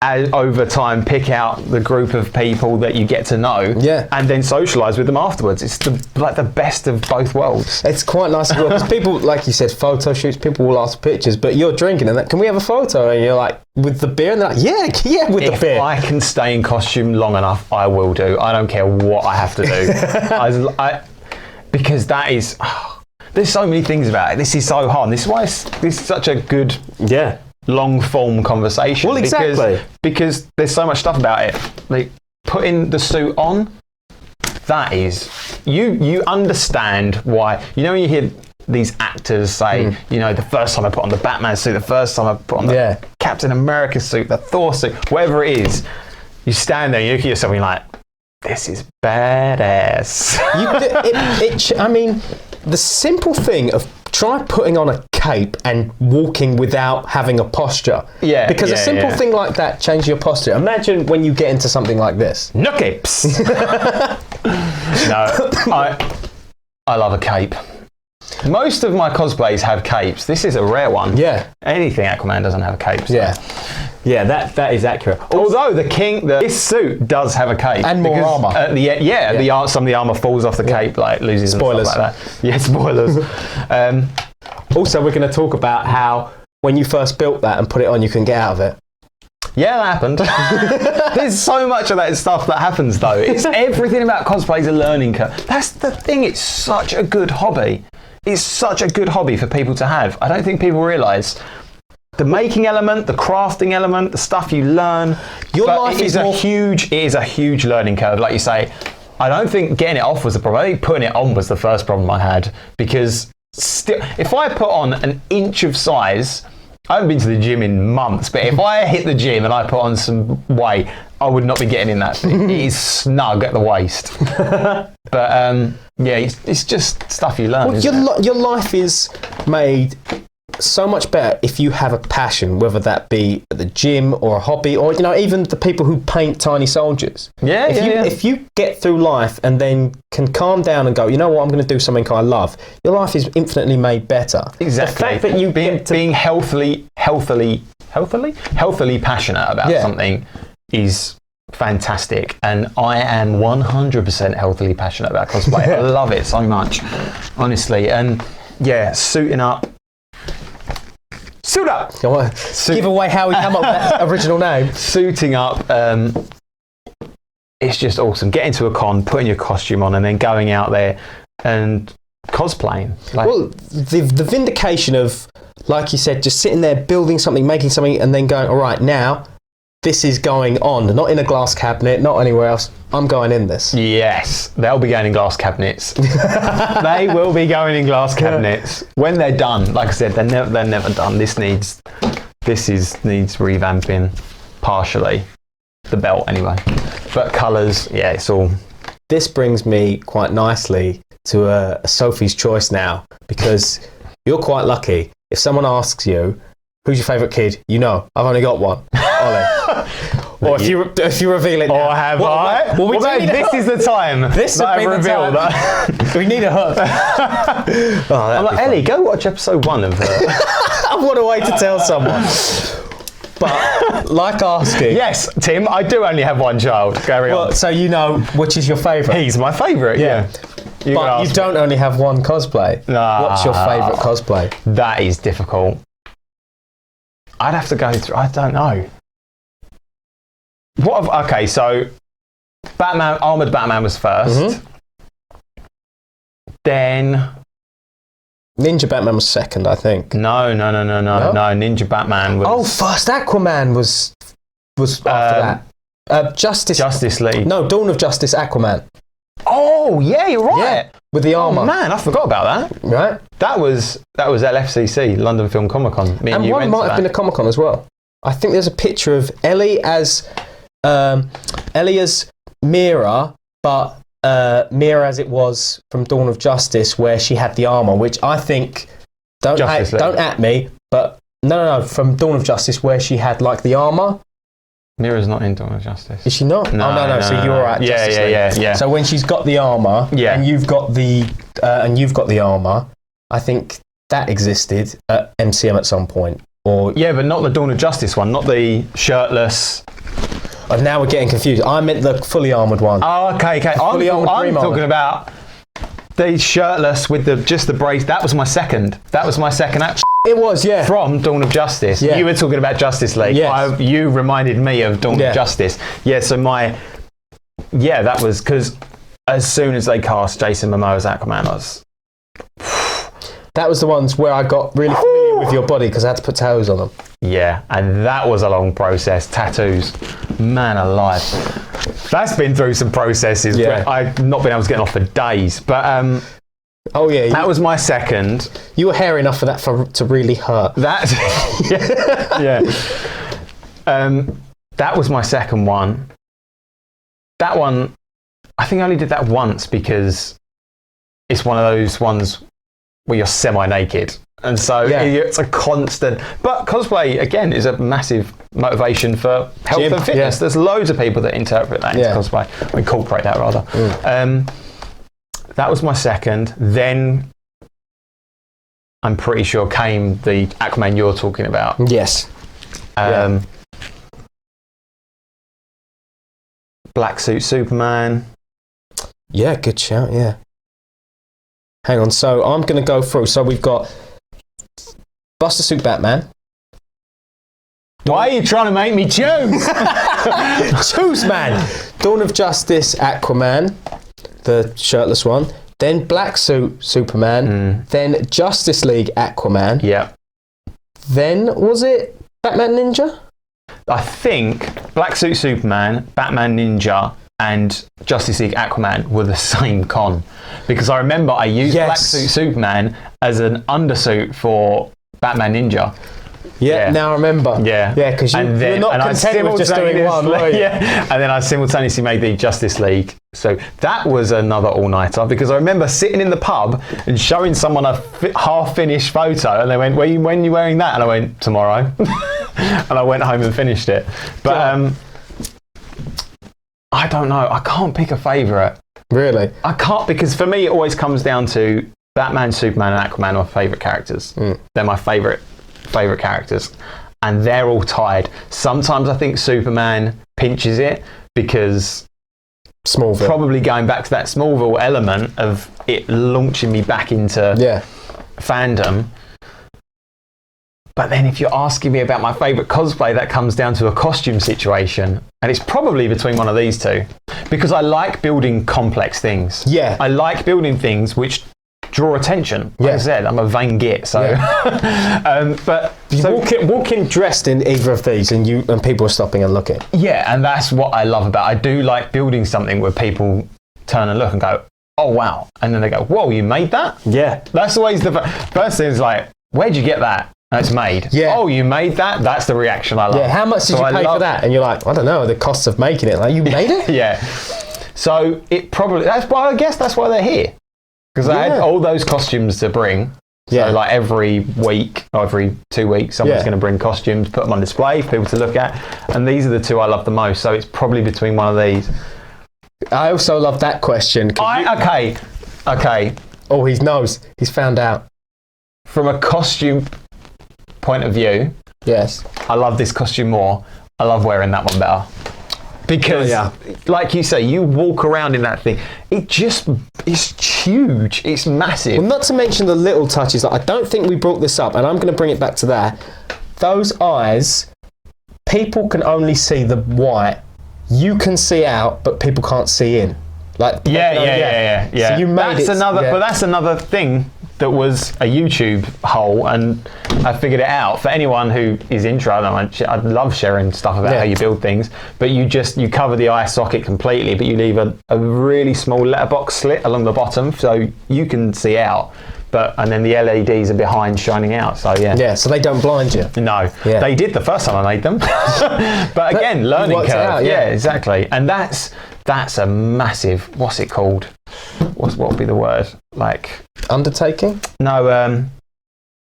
over time, pick out the group of people that you get to know, and then socialise with them afterwards. It's the best of both worlds. It's quite nice as well, because people, like you said, photo shoots, people will ask for pictures, but you're drinking and can we have a photo? And you're like, with the beer? And they're like, yeah, with the beer. If I can stay in costume long enough, I will do. I don't care what I have to do. Because that is... there's so many things about it. This is so hard. This is why this is such a good... long form conversation. Well, exactly. Because there's so much stuff about it. Like, putting the suit on, that is, you understand why. You know, when you hear these actors say, you know, the first time I put on the Batman suit, the first time I put on the Captain America suit, the Thor suit, whatever it is, you stand there and you look at yourself and you're like, this is badass. I mean, the simple thing of try putting on a cape and walking without having a posture. Yeah. Because a simple thing like that changes your posture. Imagine when you get into something like this. No capes. No, I love a cape. Most of my cosplays have capes. This is a rare one. Yeah. Anything Aquaman doesn't have a cape. So. Yeah, that is accurate. Although this suit does have a cape and more armor. Some of the armor falls off the cape, like loses. Spoilers. And stuff like that. Yeah, spoilers. Also, we're going to talk about how when you first built that and put it on, you couldn't get out of it. Yeah, that happened. There's so much of that stuff that happens, though. It's everything about cosplay is a learning curve. That's the thing. It's such a good hobby. It's such a good hobby for people to have. I don't think people realise. The making element, the crafting element, the stuff you learn. Your life is a huge learning curve, like you say. I don't think getting it off was the problem. I think putting it on was the first problem I had, because if I put on an inch of size, I haven't been to the gym in months, but if I hit the gym and I put on some weight, I would not be getting in that thing. It is snug at the waist. But it's just stuff you learn. Well, your life is made so much better if you have a passion, whether that be at the gym or a hobby, or even the people who paint tiny soldiers. If you get through life and then can calm down and go, you know what, I'm going to do something I love, your life is infinitely made better. Exactly. The fact that you being healthily passionate about something is fantastic, and I am 100% healthily passionate about cosplay. I love it so much, honestly. And suiting up. Suit up! Give away how we come up with that original name. Suiting up it's just awesome. Getting to a con, putting your costume on, and then going out there and cosplaying. Well, the vindication of, like you said, just sitting there building something, making something, and then going, all right, now this is going on, not in a glass cabinet, not anywhere else. I'm going in this. Yes, they'll be going in glass cabinets. They will be going in glass cabinets when they're done. Like I said, they're never done. This needs revamping partially. The belt anyway, but colours, yeah, it's all. This brings me quite nicely to a Sophie's choice now, because you're quite lucky. If someone asks you, who's your favourite kid? You know, I've only got one. Ollie. Or if you reveal it now. Or have I? Well, this is the time this that I reveal that. We need a hug. I'm like, Ellie, go watch episode 1 of What a way to tell someone. But, like asking... Yes, Tim, I do only have one child. Carry on. So you know which is your favourite? He's my favourite, yeah. But you don't only have one cosplay. What's your favourite cosplay? That is difficult. I'd have to go through... I don't know. Okay, so Batman, Armoured Batman was first. Mm-hmm. Then... Ninja Batman was second, I think. No. Ninja Batman was... Oh, first Aquaman was after that. Justice League. No, Dawn of Justice, Aquaman. Oh, yeah, you're right. Yeah, with the armour. Oh, man, I forgot about that. Right. That was LFCC, London Film Comic Con. And one might have been a Comic Con as well. I think there's a picture of Ellie as Mira, but Mira as it was from Dawn of Justice, where she had the armour, which I think don't at me, but no, from Dawn of Justice, where she had like the armour. Mira's not in Dawn of Justice. Is she not? No, no. So you're right. Yeah. So when she's got the armour, and you've got the armour, I think that existed at MCM at some point. Or but not the Dawn of Justice one, not the shirtless. Oh, now we're getting confused. I meant the fully armoured one. Oh, okay. I'm talking about the shirtless with just the brace. That was my second. It was, yeah. From Dawn of Justice. Yeah. You were talking about Justice League. Yes. You reminded me of Dawn of Justice. Yeah, so that was because as soon as they cast Jason Momoa as Aquaman, that was the ones where I got really familiar with your body because I had to put tattoos on them. Yeah, and that was a long process. Tattoos. Man alive. That's been through some processes. Yeah. I've not been able to get off for days. But that was my second. You were hairy enough for that to really hurt. Yeah. That was my second one. That one, I think I only did that once because it's one of those ones where you're semi-naked. And so it's a constant. But cosplay, again, is a massive motivation for health and fitness. Yeah. There's loads of people that interpret that into cosplay, or incorporate that rather. That was my second. Then I'm pretty sure came the Aquaman you're talking about. Yes. Black Suit Superman. Yeah, good shout, yeah. Hang on, so I'm going to go through. So we've got Buster Suit Batman. Why are you trying to make me choose? Choose, man. Dawn of Justice, Aquaman, the shirtless one. Then Black Suit Superman. Then Justice League Aquaman. Yeah. Then, was it Batman Ninja? I think Black Suit Superman, Batman Ninja, and Justice League Aquaman were the same con. Because I remember I used Black Suit Superman as an undersuit for Batman Ninja. Yeah, now I remember. Yeah, because you're not content with just doing one, were you? Yeah, and then I simultaneously made the Justice League. So that was another all-nighter because I remember sitting in the pub and showing someone a half-finished photo, and they went, when are you wearing that? And I went, tomorrow. And I went home and finished it. But I don't know. I can't pick a favourite. Really? I can't, because for me it always comes down to Batman, Superman and Aquaman are my favourite characters. They're my favourite characters. And they're all tied. Sometimes I think Superman pinches it because Smallville. Probably going back to that Smallville element of it launching me back into fandom. But then if you're asking me about my favourite cosplay, that comes down to a costume situation. And it's probably between one of these two. because I like building complex things. Yeah. I like building things which draw attention. Like I said, I'm a vain git, so. But you walk in dressed in either of these, and people are stopping and looking. Yeah, and that's what I love about it. I do like building something where people turn and look and go, oh wow, and then they go, whoa, you made that? Yeah. That's always the first thing is like, where'd you get that? And it's made. Yeah. Oh, you made that? That's the reaction I love. Yeah, how much did you pay for that? And you're like, I don't know, the costs of making it. Like, you made it? Yeah. So it probably, I guess that's why they're here. Because I had all those costumes to bring. So like every week, or every 2 weeks, someone's going to bring costumes, put them on display for people to look at. And these are the two I love the most. So it's probably between one of these. I also love that question. Okay. Oh, he knows. He's found out. From a costume point of view, yes, I love this costume more. I love wearing that one better. Because, like you say, you walk around in that thing. It's huge. It's massive. Well, not to mention the little touches. Like, I don't think we brought this up, and I'm going to bring it back to that. Those eyes, people can only see the white. You can see out, but people can't see in. Like, yeah. So you made but that's another thing that was a YouTube hole, and I figured it out. For anyone who is interested, I love sharing stuff about how you build things, but you cover the eye socket completely, but you leave a really small letterbox slit along the bottom so you can see out. And then the LEDs are behind shining out, so so they don't blind you. No, they did the first time I made them. But again, learning curve. Out, yeah, exactly. And that's a massive, what's it called? What would be the word? Like undertaking? No,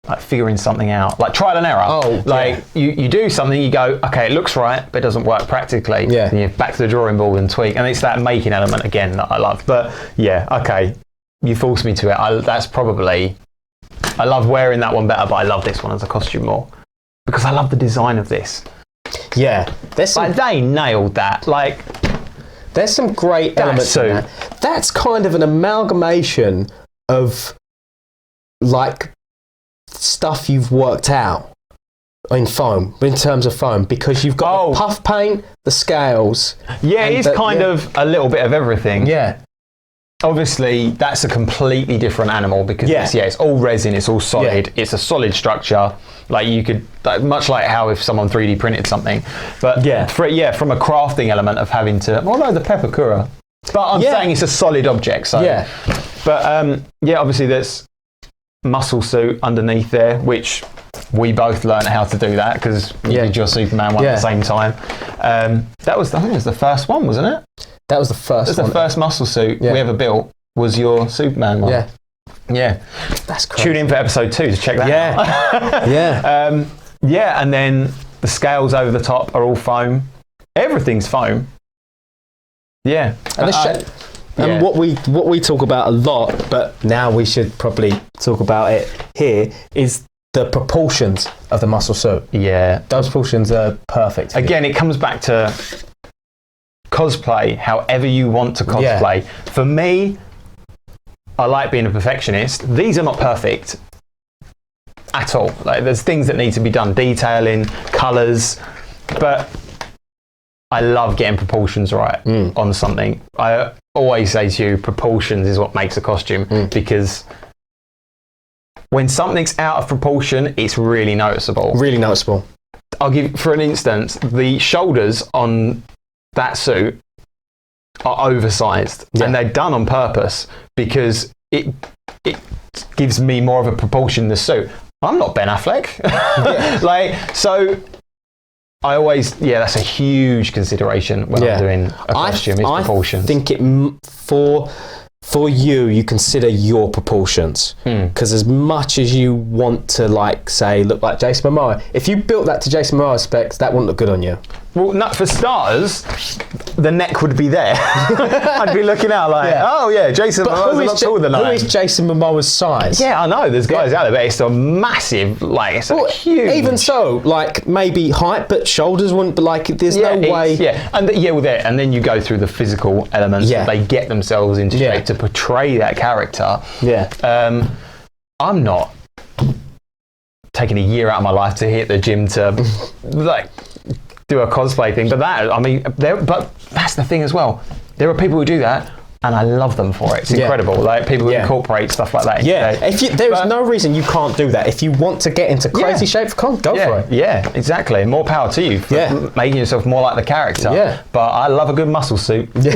like figuring something out, like trial and error. Oh, like you do something, you go, okay, it looks right, but it doesn't work practically. Yeah. And you're back to the drawing board and tweak, and it's that making element again that I love. But yeah, okay. You forced me to it. I love wearing that one better, but I love this one as a costume more because I love the design of this. Yeah, they nailed that. Like, there's some great elements in that. That's kind of an amalgamation of like stuff you've worked out in terms of foam, because you've got the puff paint, the scales. Yeah, it's kind of a little bit of everything. Yeah. Obviously, that's a completely different animal because it's all resin, it's all solid, it's a solid structure. Like you could, much like how if someone 3D printed something, but from a crafting element of having to, the peppercura. But I'm saying it's a solid object, so. Yeah. But obviously there's muscle suit underneath there, which we both learned how to do that because you did your Superman one at the same time. I think it was the first one, wasn't it? That was the first one. The first muscle suit we ever built was your Superman one. Yeah. Yeah. That's crazy. Tune in for episode 2 to check that out. Yeah. And then the scales over the top are all foam. Everything's foam. Yeah. And what we talk about a lot, but now we should probably talk about it here, is the proportions of the muscle suit. Yeah. Those proportions are perfect. Again, it comes back to cosplay however you want to cosplay. For me, I like being a perfectionist. These are not perfect at all. Like, there's things that need to be done, detailing, colours, but I love getting proportions right on something. I always say to you, proportions is what makes a costume because when something's out of proportion, it's really noticeable. Really noticeable. I'll give, for an instance, the shoulders on that suit are oversized and they're done on purpose because it gives me more of a proportion in the suit. I'm not Ben Affleck. So I always, that's a huge consideration when I'm doing a costume, is proportions. I think for you consider your proportions, because as much as you want to look like Jason Momoa, if you built that to Jason Momoa specs, that wouldn't look good on you. Well, for starters, the neck would be there. I'd be looking out Jason Momoa's a lot taller than I am. Who is Jason Momoa's size? Yeah, I know, there's guys out there, but it's a massive, it's huge. Even so, maybe height, but shoulders wouldn't, but there's no way. Yeah, and then you go through the physical elements that they get themselves into shape to portray that character. Yeah. I'm not taking a year out of my life to hit the gym to do a cosplay thing, but that's the thing as well. there are people who do that, and I love them for it. It's incredible. Like people who incorporate stuff like that. There is no reason you can't do that. If you want to get into crazy shape, go for it. Yeah, exactly. More power to you for making yourself more like the character. Yeah. But I love a good muscle suit. Good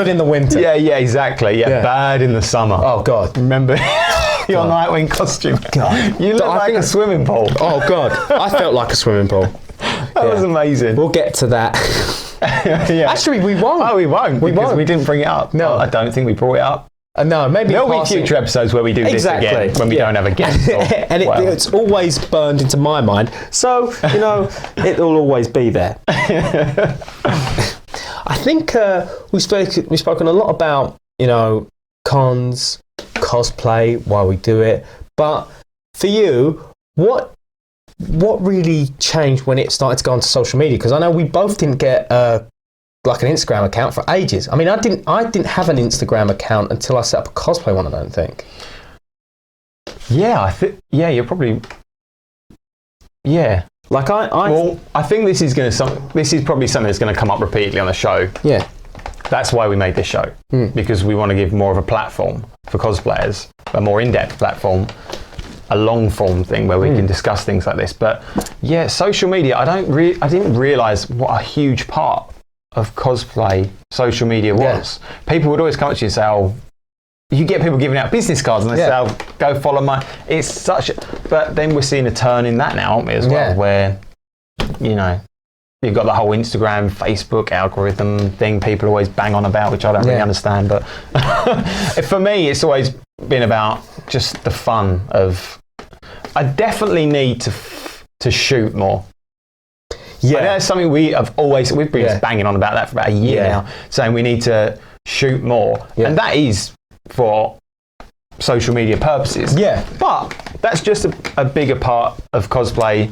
in the winter. Yeah, exactly. Yeah, bad in the summer. Oh God. Remember your Nightwing costume? God. You look like a swimming pool. Oh God. I felt like a swimming pool. That was amazing. We'll get to that. Actually, we won't. Oh, we won't. Because we didn't bring it up. No. I don't think we brought it up. No, maybe there'll be future episodes where we do this again when we don't have a guest. And it's always burned into my mind. So, it'll always be there. I think we've spoken a lot about, cons, cosplay, why we do it. But for you, what really changed when it started to go onto social media? Because I know we both didn't get like an Instagram account for ages. I mean, I didn't have an Instagram account until I set up a cosplay one, I don't think. Yeah, you're probably... Yeah. Like I think this is probably something that's going to come up repeatedly on the show. Yeah. That's why we made this show. Because we want to give more of a platform for cosplayers, a more in-depth platform, a long form thing where we can discuss things like this. But yeah, social media, I didn't realise what a huge part of cosplay social media was. People would always come up to you and say, oh, you get people giving out business cards and they say, oh, go follow my... It's such a... But then we're seeing a turn in that now, aren't we, as well, where, you've got the whole Instagram, Facebook algorithm thing people always bang on about, which I don't really understand. But for me, it's always been about just the fun of... I definitely need to shoot more. Yeah, that's something we've been just banging on about that for about a year now, saying we need to shoot more, and that is for social media purposes. Yeah, but that's just a bigger part of cosplay.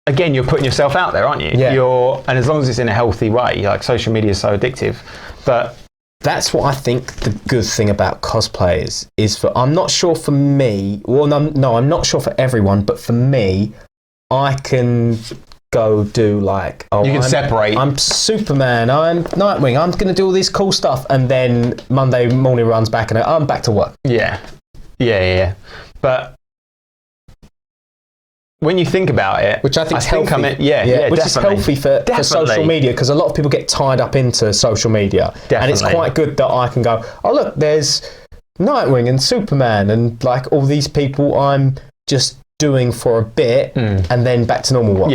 Again, you're putting yourself out there, aren't you? Yeah. And as long as it's in a healthy way, like social media is so addictive, but. That's what I think the good thing about cosplay is for, I'm not sure for me, well, no, I'm not sure for everyone, but for me, I can go do like... you can separate. I'm Superman, I'm Nightwing, I'm going to do all this cool stuff, and then Monday morning runs back and I'm back to work. Yeah. But when you think about it... Which I think is healthy. Which definitely. Is healthy for social media, because a lot of people get tied up into social media. Definitely. And it's quite good that I can go, oh look, there's Nightwing and Superman and like all these people I'm just doing for a bit and then back to normal work.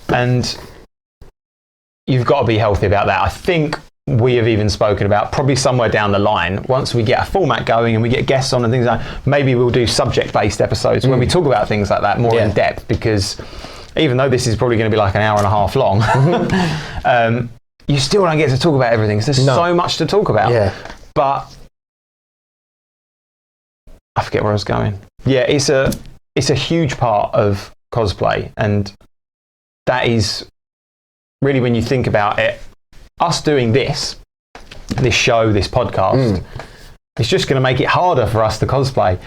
And you've got to be healthy about that. I think we have even spoken about probably somewhere down the line, once we get a format going and we get guests on and things like that, maybe we'll do subject-based episodes when we talk about things like that more in depth, because even though this is probably going to be like an hour and a half long, you still don't get to talk about everything. There's so much to talk about. Yeah. But I forget where I was going. Yeah, it's a huge part of cosplay, and that is really, when you think about it, us doing this show, this podcast, it's just going to make it harder for us to cosplay,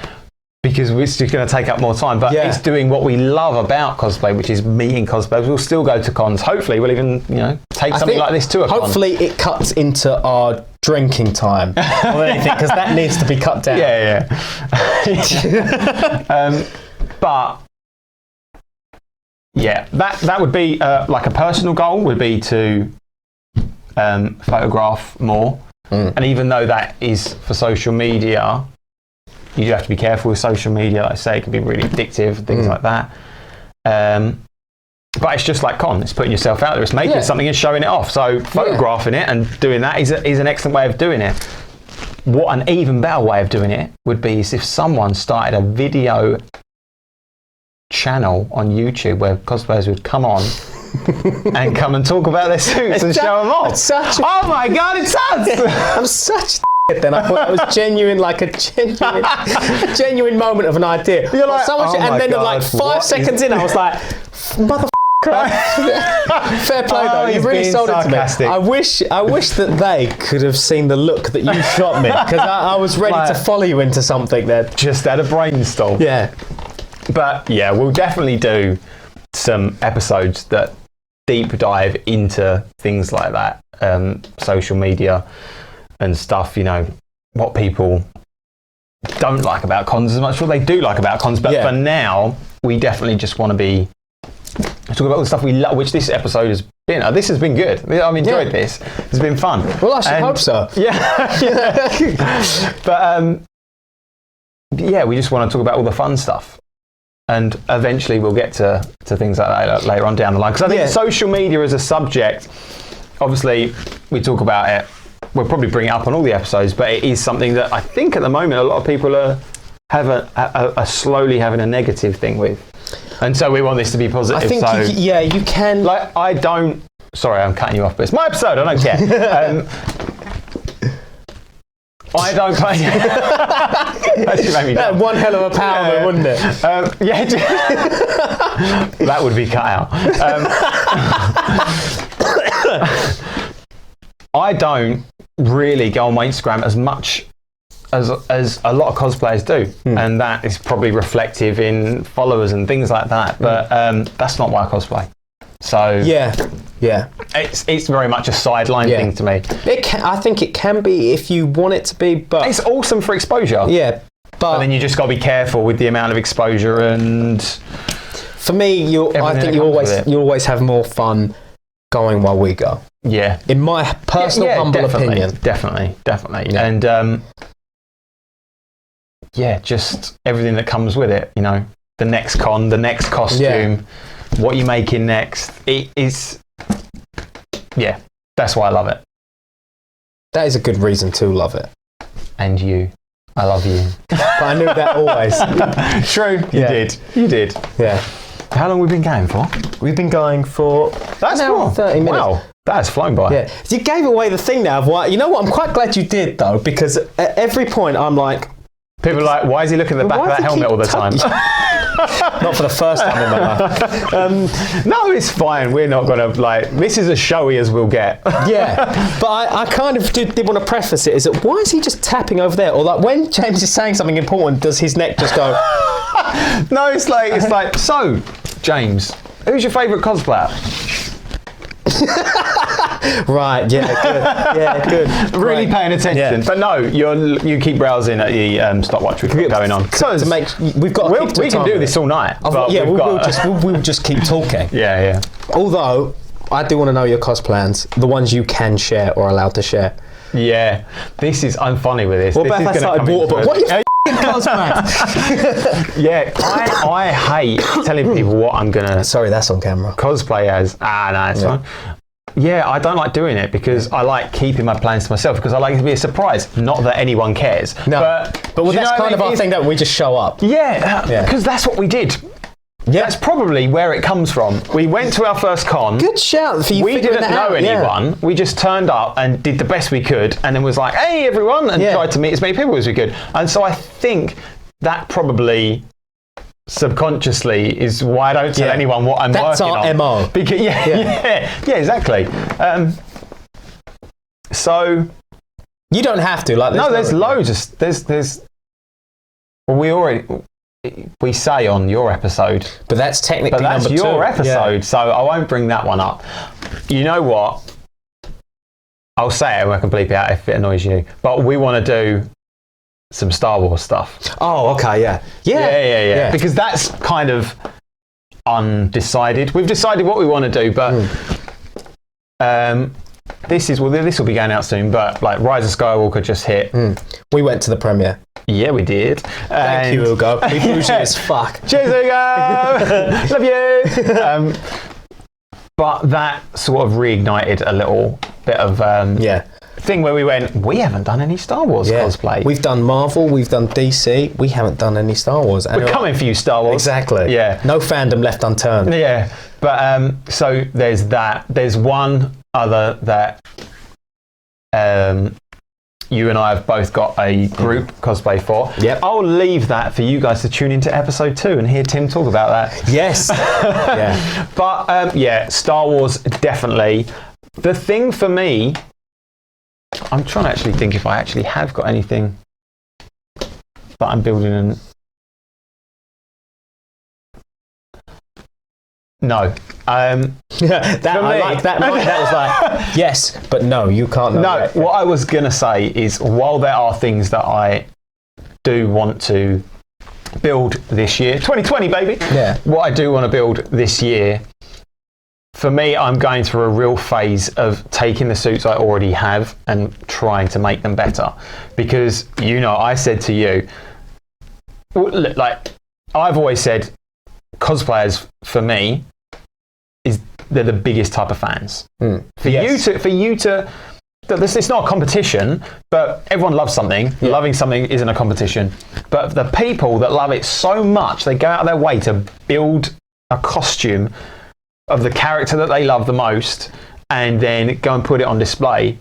because it's just going to take up more time. But it's doing what we love about cosplay, which is meeting cosplayers. We'll still go to cons. Hopefully, we'll even take something like this to a con. Hopefully, it cuts into our drinking time or anything, because that needs to be cut down. But that would be like a personal goal would be to photograph more. And even though that is for social media, you do have to be careful with social media. Like I say, it can be really addictive, things like that. But it's just like con. It's putting yourself out there. It's making something and showing it off. So photographing it and doing that is an excellent way of doing it. What an even better way of doing it would be is if someone started a video channel on YouTube where cosplayers would come on and come and talk about their suits and show them off. Oh my God, it's us! I'm such a then. I thought it was genuine, like a genuine moment of an idea. You're like, and then like 5 seconds in, I was like, motherfucker. Fair play though, you've really sold it to me. I wish that they could have seen the look that you shot me, because I was ready to follow you into something there. Just had a brainstorm. Yeah. But yeah, we'll definitely do some episodes that deep dive into things like that, social media and stuff, you know, what people don't like about cons as much, what they do like about cons. But for now, we definitely just want to talk about all the stuff we love, which this episode has been. This has been good. I've enjoyed this. It's been fun. Well, I should hope so. Yeah. But yeah, we just want to talk about all the fun stuff. And eventually we'll get to things like that later on down the line. Because I think social media as a subject, obviously we talk about it, we'll probably bring it up on all the episodes, but it is something that I think at the moment a lot of people are slowly having a negative thing with. And so we want this to be positive. I think, you can... Like, sorry, I'm cutting you off, but it's my episode, I don't care. I don't play... Actually made me That'd one hell of a power, wouldn't it? That would be cut out. I don't really go on my Instagram as much as a lot of cosplayers do, and that is probably reflective in followers and things like that. But that's not why I cosplay. So it's very much a sideline thing to me. I think it can be if you want it to be, but it's awesome for exposure. Yeah, but then you just got to be careful with the amount of exposure. And for me, I think you always have more fun going while we go. Yeah, in my personal humble opinion, definitely. And just everything that comes with it. You know, the next con, the next costume, what you're making next. It is, that's why I love it. That is a good reason to love it. And you, I love you. But I knew that always. True, you did. Yeah. How long have we been going for? We've been going for that's now 30 minutes. Wow, that has flown by. Yeah, you gave away the thing now of why. You know what? I'm quite glad you did though, because at every point I'm like, people are like, why is he looking at the back of that helmet all the time? Not for the first time in my life. No, it's fine. We're not going to this is as showy as we'll get. Yeah, but I kind of did want to preface it. Is that why is he just tapping over there? Or like when James is saying something important, does his neck just go? No, it's like so, James, who's your favourite cosplayer? Right, good. Really paying attention. Yeah. But no, you keep browsing at the stopwatch we've got going on. We can do this all night. We'll just keep talking. Yeah. Although, I do want to know your cos plans, the ones you can share or allowed to share. Yeah, I'm funny with this. What about if I started water? What are your cos plans? Yeah, I hate telling people what I'm gonna. Sorry, that's on camera. Cosplay as. No, it's fine. Yeah, I don't like doing it because I like keeping my plans to myself because I like it to be a surprise. Not that anyone cares. No, but that's kind of our thing that we just show up. Yeah, because that's what we did. Yeah. That's probably where it comes from. We went to our first con. Good shout for you. We didn't know anyone. Yeah. We just turned up and did the best we could and then was like, hey, everyone, and tried to meet as many people as we could. And so I think that probably subconsciously is why I don't tell anyone what I'm working on. That's our MO. Because, exactly. So... You don't have to. There's loads of... There's... Well, we say on your episode, but that's technically that's number your 2. episode, so I won't bring that one up. You know what? I'll say it and I can bleep it out if it annoys you. But we want to do some Star Wars stuff. Oh, okay, yeah. Because that's kind of undecided. We've decided what we want to do, but this will be going out soon. But like Rise of Skywalker just hit. We went to the premiere. Yeah, we did. Thank you, Ugo. We bougie as fuck. Cheers, Ugo. Love you. But that sort of reignited a little bit of thing where we haven't done any Star Wars cosplay. We've done Marvel, we've done DC, we haven't done any Star Wars. We're coming for you, Star Wars. Exactly. Yeah. No fandom left unturned. Yeah. But so there's that. There's one other that you and I have both got a group cosplay for. Yep. I'll leave that for you guys to tune into episode 2 and hear Tim talk about that. Yes. Yeah. But Star Wars definitely. The thing for me, I'm trying to actually think if I actually have got anything that I'm building No. I like that. That was like, yes, but no, you can't know. No, yet. what I was going to say is, while there are things that I do want to build this year, 2020, baby. Yeah. What I do want to build this year, for me, I'm going through a real phase of taking the suits I already have and trying to make them better. Because, I said to you, like, I've always said, cosplayers, for me, they're the biggest type of fans. For you to, it's not a competition, but everyone loves something. Yeah. Loving something isn't a competition. But the people that love it so much, they go out of their way to build a costume of the character that they love the most and then go and put it on display.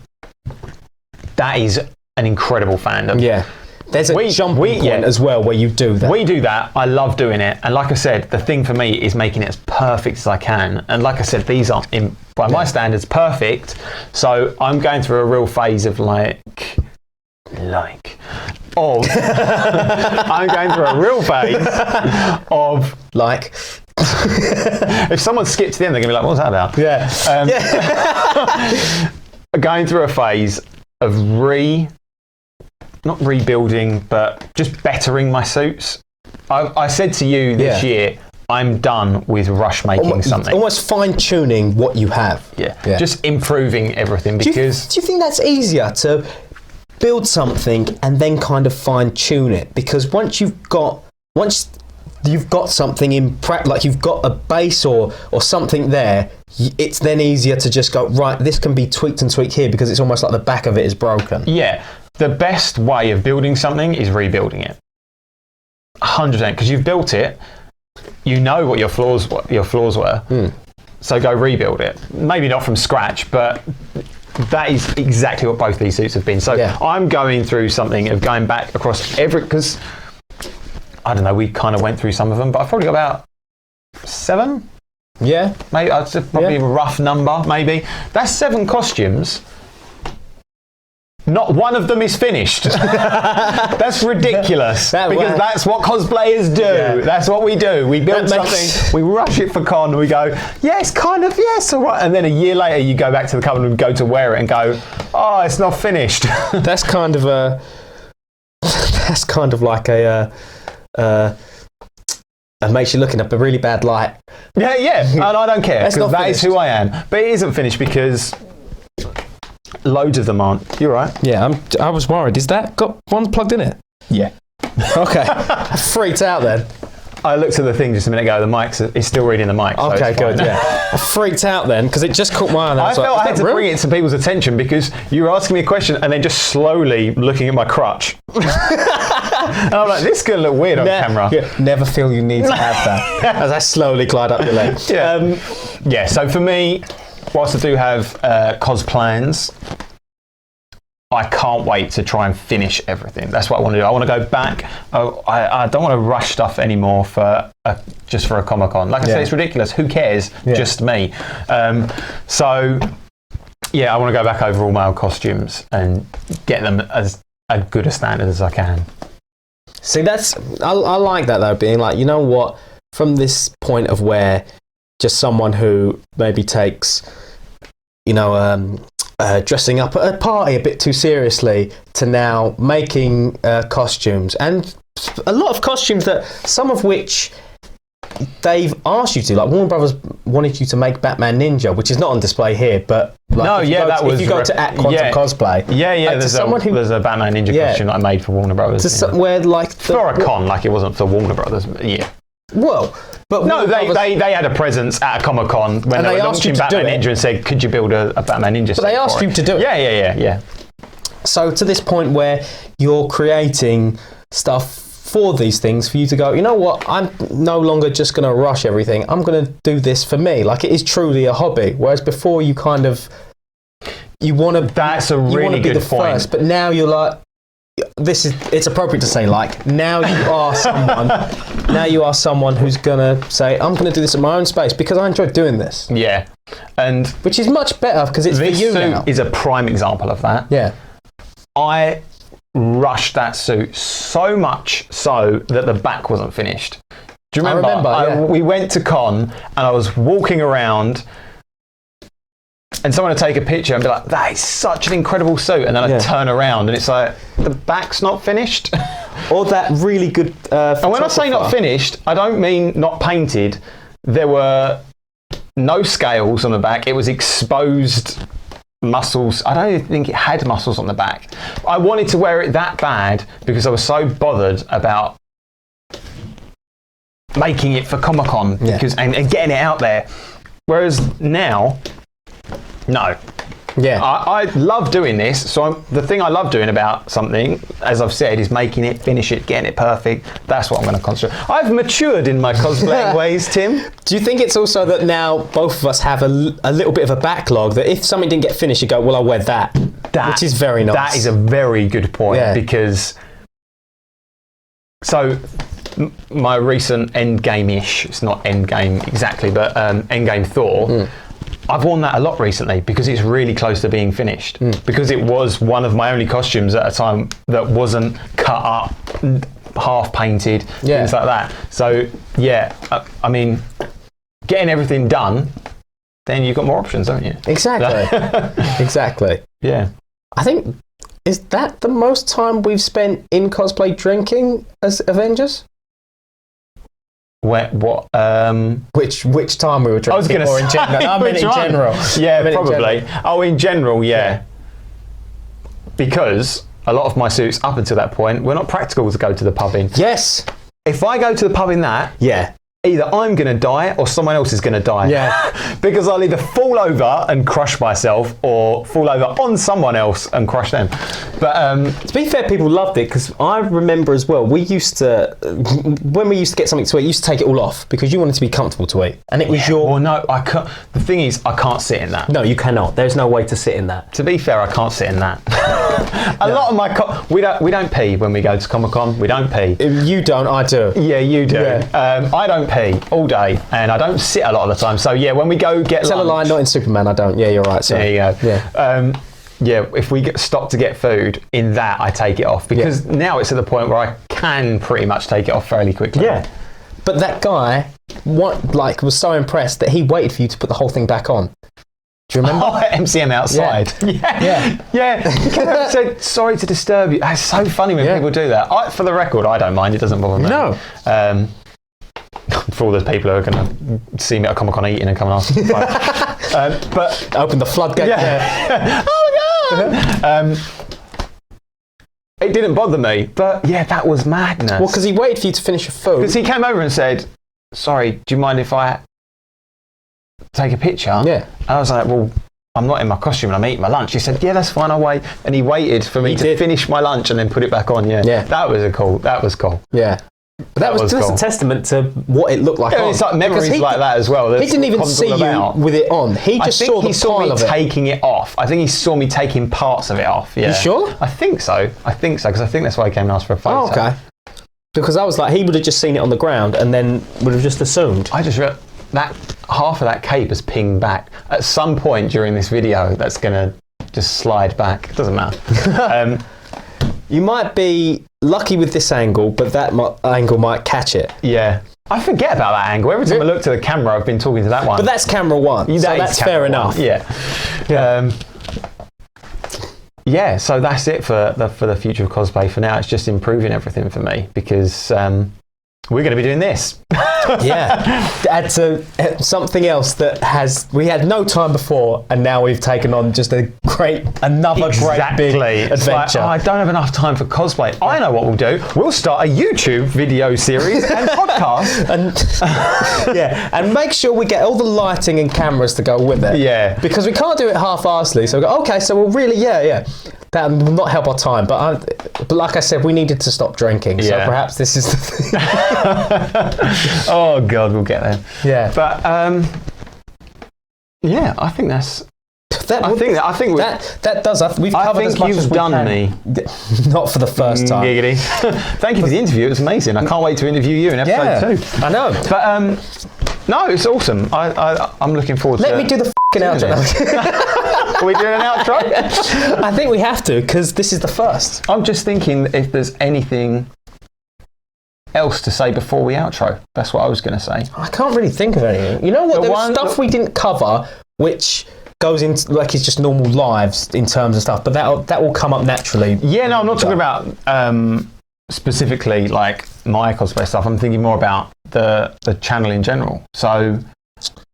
That is an incredible fandom. Yeah. There's a jump point as well where you do that. We do that. I love doing it. And like I said, the thing for me is making it as perfect as I can. And like I said, these aren't, by my standards, perfect. So I'm going through a real phase of I'm going through a real phase of if someone skips to the end, they're going to be like, what's that about? Yeah. Going through a phase of not rebuilding, but just bettering my suits. I said to you this year, I'm done with rush making something. Almost fine-tuning what you have. Yeah. Just improving everything because... Do you think that's easier to build something and then kind of fine-tune it? Because once you've got something in practice, like you've got a base or something there, it's then easier to just go, right, this can be tweaked and tweaked here because it's almost like the back of it is broken. Yeah. The best way of building something is rebuilding it. 100%, because you've built it, you know what your flaws were. So go rebuild it. Maybe not from scratch, but that is exactly what both these suits have been. So I'm going through something of going back across because I don't know, we kind of went through some of them, but I've probably got about 7. Yeah. Maybe that's probably a rough number, maybe. That's 7 costumes. Not one of them is finished. That's ridiculous. Because that's what cosplayers do. Yeah. That's what we do. We build something, we rush it for con, and we go, yes, kind of, yes, all right. And then a year later, you go back to the con and go to wear it and go, oh, it's not finished. That's kind of like a it makes you look in a really bad light. Yeah, and I don't care, because that is who I am. But it isn't finished because loads of them aren't. You're right. Yeah, I was worried. Is that got one plugged in it? Yeah. Okay. I freaked out then. I looked at the thing just a minute ago. The mic's still reading the mic. So okay, good. Yeah. I freaked out then because it just caught my eye. I felt I had to bring it to people's attention because you were asking me a question and then just slowly looking at my crutch. And I'm like, this is going to look weird on camera. Yeah, never feel you need to have that. As I slowly glide up your leg. Yeah. So for me, whilst I do have cos plans, I can't wait to try and finish everything. That's what I want to do. I want to go back. I don't want to rush stuff anymore just for a Comic-Con. Like I said, it's ridiculous. Who cares? Just me. So, I want to go back over all my old costumes and get them as good a standard as I can. See, I like that though, being like, you know what, from this point of where just someone who maybe takes, dressing up at a party a bit too seriously to now making costumes, and a lot of costumes that some of which they've asked you to, like Warner Brothers wanted you to make Batman Ninja, which is not on display here, but if you go to @Quantum Cosplay, there's a Batman Ninja costume that I made for Warner Brothers. Where for a con, like it wasn't for Warner Brothers, Well, but no, they had a presence at a Comic-Con when they were launching Batman Ninja and said, could you build a Batman Ninja set? But they asked you to do it. Yeah. So to this point where you're creating stuff for these things, for you to go, you know what, I'm no longer just going to rush everything. I'm going to do this for me. Like, it is truly a hobby. Whereas before you kind of, That's a really good point. First, but now you're like, it's appropriate to say, like, now you are someone who's gonna say, I'm gonna do this in my own space because I enjoy doing this. Yeah. And which is much better because it's for you now. This suit is a prime example of that. Yeah. I rushed that suit so much so that the back wasn't finished. Do you remember? I remember, We went to con and I was walking around and someone would take a picture and be like, that is such an incredible suit. And then I'd turn around and it's like, the back's not finished. Or that really good and when I say not finished, I don't mean not painted. There were no scales on the back. It was exposed muscles. I don't even think it had muscles on the back. I wanted to wear it that bad because I was so bothered about making it for Comic-Con because and getting it out there. Whereas now, no. Yeah. I love doing this. So the thing I love doing about something, as I've said, is making it, finish it, getting it perfect. That's what I'm going to concentrate. I've matured in my cosplaying ways, Tim. Do you think it's also that now both of us have a little bit of a backlog that if something didn't get finished, you go, well, I'll wear that, which is very nice. That is a very good point because my recent Endgame-ish, it's not Endgame exactly, but Endgame Thor, I've worn that a lot recently because it's really close to being finished. Because it was one of my only costumes at a time that wasn't cut up, half painted, things like that. So, I mean, getting everything done, then you've got more options, haven't you? Exactly. Exactly. Yeah. I think, is that the most time we've spent in cosplay drinking as Avengers? What? Which time we were drinking? I was going to say. In general. I mean, in general. Yeah, probably. In general, yeah. Because a lot of my suits up until that point were not practical to go to the pub in. Yes. If I go to the pub in that, either I'm going to die or someone else is going to die. Yeah. Because I'll either fall over and crush myself or fall over on someone else and crush them. But to be fair, people loved it because I remember as well, we used to, when we used to get something to eat, you used to take it all off because you wanted to be comfortable to eat. And it was Well, no, I can't. The thing is, I can't sit in that. No, you cannot. There's no way to sit in that. To be fair, I can't sit in that. A lot of my... we don't pee when we go to Comic-Con. We don't pee. You don't, I do. Yeah, you do. Yeah. I don't pee all day and I don't sit a lot of the time. So yeah, when we go get Tell lunch... a lie, not in Superman, I don't. Yeah, you're right. So. There you go. Yeah. If we stop to get food, in that I take it off because now it's at the point where I can pretty much take it off fairly quickly. Yeah. But that guy was so impressed that he waited for you to put the whole thing back on. Do you remember? MCM outside. Yeah. He came over and said, sorry to disturb you. It's so funny when people do that. For the record, I don't mind. It doesn't bother me. No. For all those people who are going to see me at Comic-Con eating and come and ask. But open the floodgate. Yeah. Oh my God! It didn't bother me, but that was madness. Well, because he waited for you to finish your food. Because he came over and said, sorry, do you mind if I take a picture? Yeah. And I was like, well, I'm not in my costume and I'm eating my lunch. He said, yeah, that's fine, I'll wait. And he waited for me to finish my lunch and then put it back on. Yeah. That was cool. Yeah. But that was just a testament to what it looked like. Yeah, it's like memories like that as well. He didn't even see you with it on. He just saw the pile of it. Taking it off. I think he saw me taking parts of it off. Yeah. You sure? I think so because I think that's why he came and asked for a photo. Oh, okay. Because I was like, he would have just seen it on the ground and then would have just assumed. I just that half of that cape has pinged back at some point during this video. That's gonna just slide back. It doesn't matter. You might be lucky with this angle, but that angle might catch it. Yeah. I forget about that angle. Every time I look to the camera, I've been talking to that one. But that's camera one, so that's fair enough. Yeah. So that's it for the future of cosplay for now. It's just improving everything for me because we're going to be doing this. Add to something else that we had no time before, and now we've taken on just another great big adventure. Like, I don't have enough time for cosplay. I know what we'll do. We'll start a YouTube video series and podcast. And make sure we get all the lighting and cameras to go with it. Yeah. Because we can't do it half-arsely. So we go, okay, so we'll really, that will not help our time. But like I said, we needed to stop drinking. So perhaps this is the thing. Oh God, we'll get there. Yeah. But I think that's. That does. We've covered as much as we can. me. Not for the first time. Giggity. Thank you for the interview. It was amazing. I can't wait to interview you in episode 2. I know. But no, it's awesome. I'm looking forward to it. Let me do the outro. Are we doing an outro? I think we have to because this is the first. I'm just thinking if there's anything else to say before we outro? That's what I was going to say. I can't really think of anything. You know what? There was stuff we didn't cover, which goes into like it's just normal lives in terms of stuff, but that will come up naturally. Yeah, no, I'm not talking about specifically like my cosplay stuff. I'm thinking more about the channel in general. So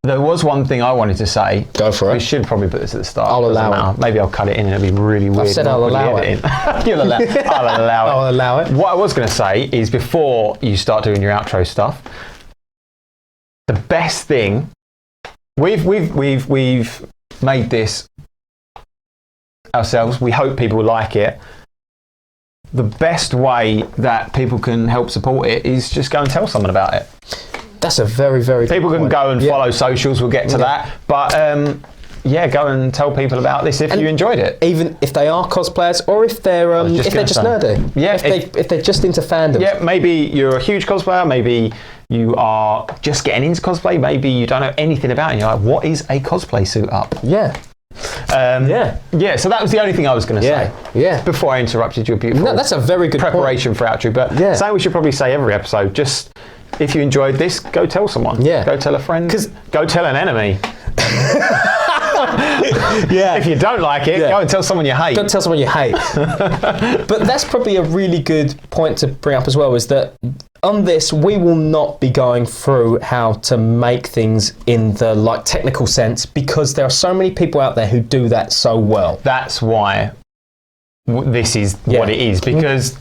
there was one thing I wanted to say. Go for it. We should probably put this at the start. I'll allow it. Maybe I'll cut it in and it'll be really weird. I said I'll allow it. You'll allow it. I'll allow it. I'll allow it. What I was going to say is before you start doing your outro stuff, the best thing we've made this ourselves. We hope people will like it. The best way that people can help support it is just go and tell someone about it. That's a very, very people good can point. go and follow socials. We'll get to that, but go and tell people about this if you enjoyed it. Even if they are cosplayers, or if they're just nerdy. Yeah, if they're just into fandom. Yeah, maybe you're a huge cosplayer. Maybe you are just getting into cosplay. Maybe you don't know anything about it. And you're like, what is a cosplay suit up? Yeah. So that was the only thing I was going to say. Yeah. Before I interrupted your beautiful. No, that's a very good preparation for outro. But something we should probably say every episode. Just if you enjoyed this, go tell someone. Yeah. Go tell a friend. Go tell an enemy. If you don't like it, go and tell someone you hate. Go tell someone you hate. But that's probably a really good point to bring up as well, is that on this, we will not be going through how to make things in the technical sense, because there are so many people out there who do that so well. That's why this is what it is, because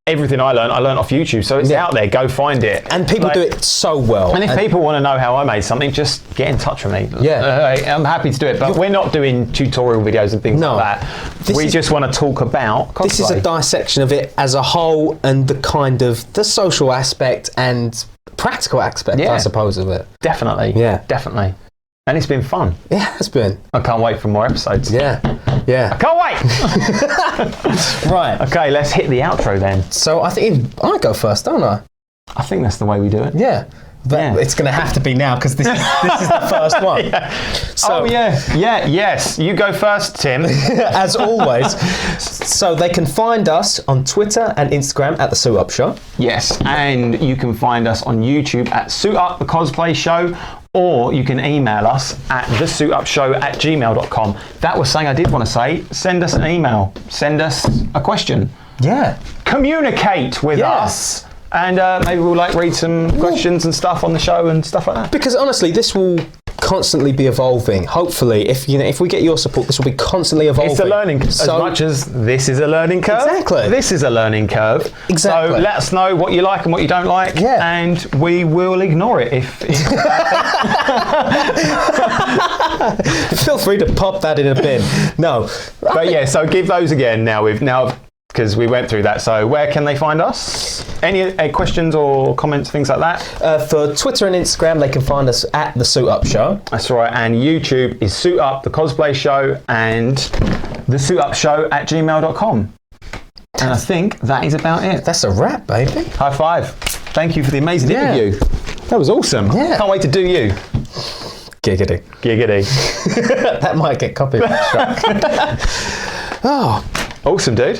everything I learned off YouTube, so it's out there. Go find it. And people do it so well. And if people want to know how I made something, just get in touch with me. Yeah, I'm happy to do it. But we're not doing tutorial videos and things like that. We just want to talk about cosplay. This is a dissection of it as a whole, and the kind of the social aspect and practical aspect, I suppose, of it. Definitely. Yeah, definitely. And it's been fun. Yeah, it's been. I can't wait for more episodes. Yeah. I can't wait. Right. Okay, let's hit the outro then. So I think I go first, don't I? I think that's the way we do it. Yeah. But it's going to have to be now, because this is the first one. So, yes. You go first, Tim. As always. So they can find us on Twitter and Instagram at The Suit Up Show. Yes, and you can find us on YouTube at Suit Up the Cosplay Show, or you can email us at thesuitupshow@gmail.com. That was something I did want to say. Send us an email. Send us a question. Yeah. Communicate with us. And maybe we'll read some questions and stuff on the show and stuff like that. Because honestly, this will constantly be evolving. Hopefully, if we get your support, this will be constantly evolving. It's a learning curve. As much as this is a learning curve. Exactly. This is a learning curve. Exactly. So let us know what you like and what you don't like. Yeah. And we will ignore it if Feel free to pop that in a bin. No. But so give those again now. Because we went through that. So where can they find us? Any questions or comments, things like that? For Twitter and Instagram, they can find us at The Suit Up Show. That's right. And YouTube is Suit Up the Cosplay Show, and thesuitupshow@gmail.com. And I think that is about it. That's a wrap, baby. High five. Thank you for the amazing interview. That was awesome. Yeah. Can't wait to do you. Giggity. Giggity. That might get copyright struck. Awesome, dude.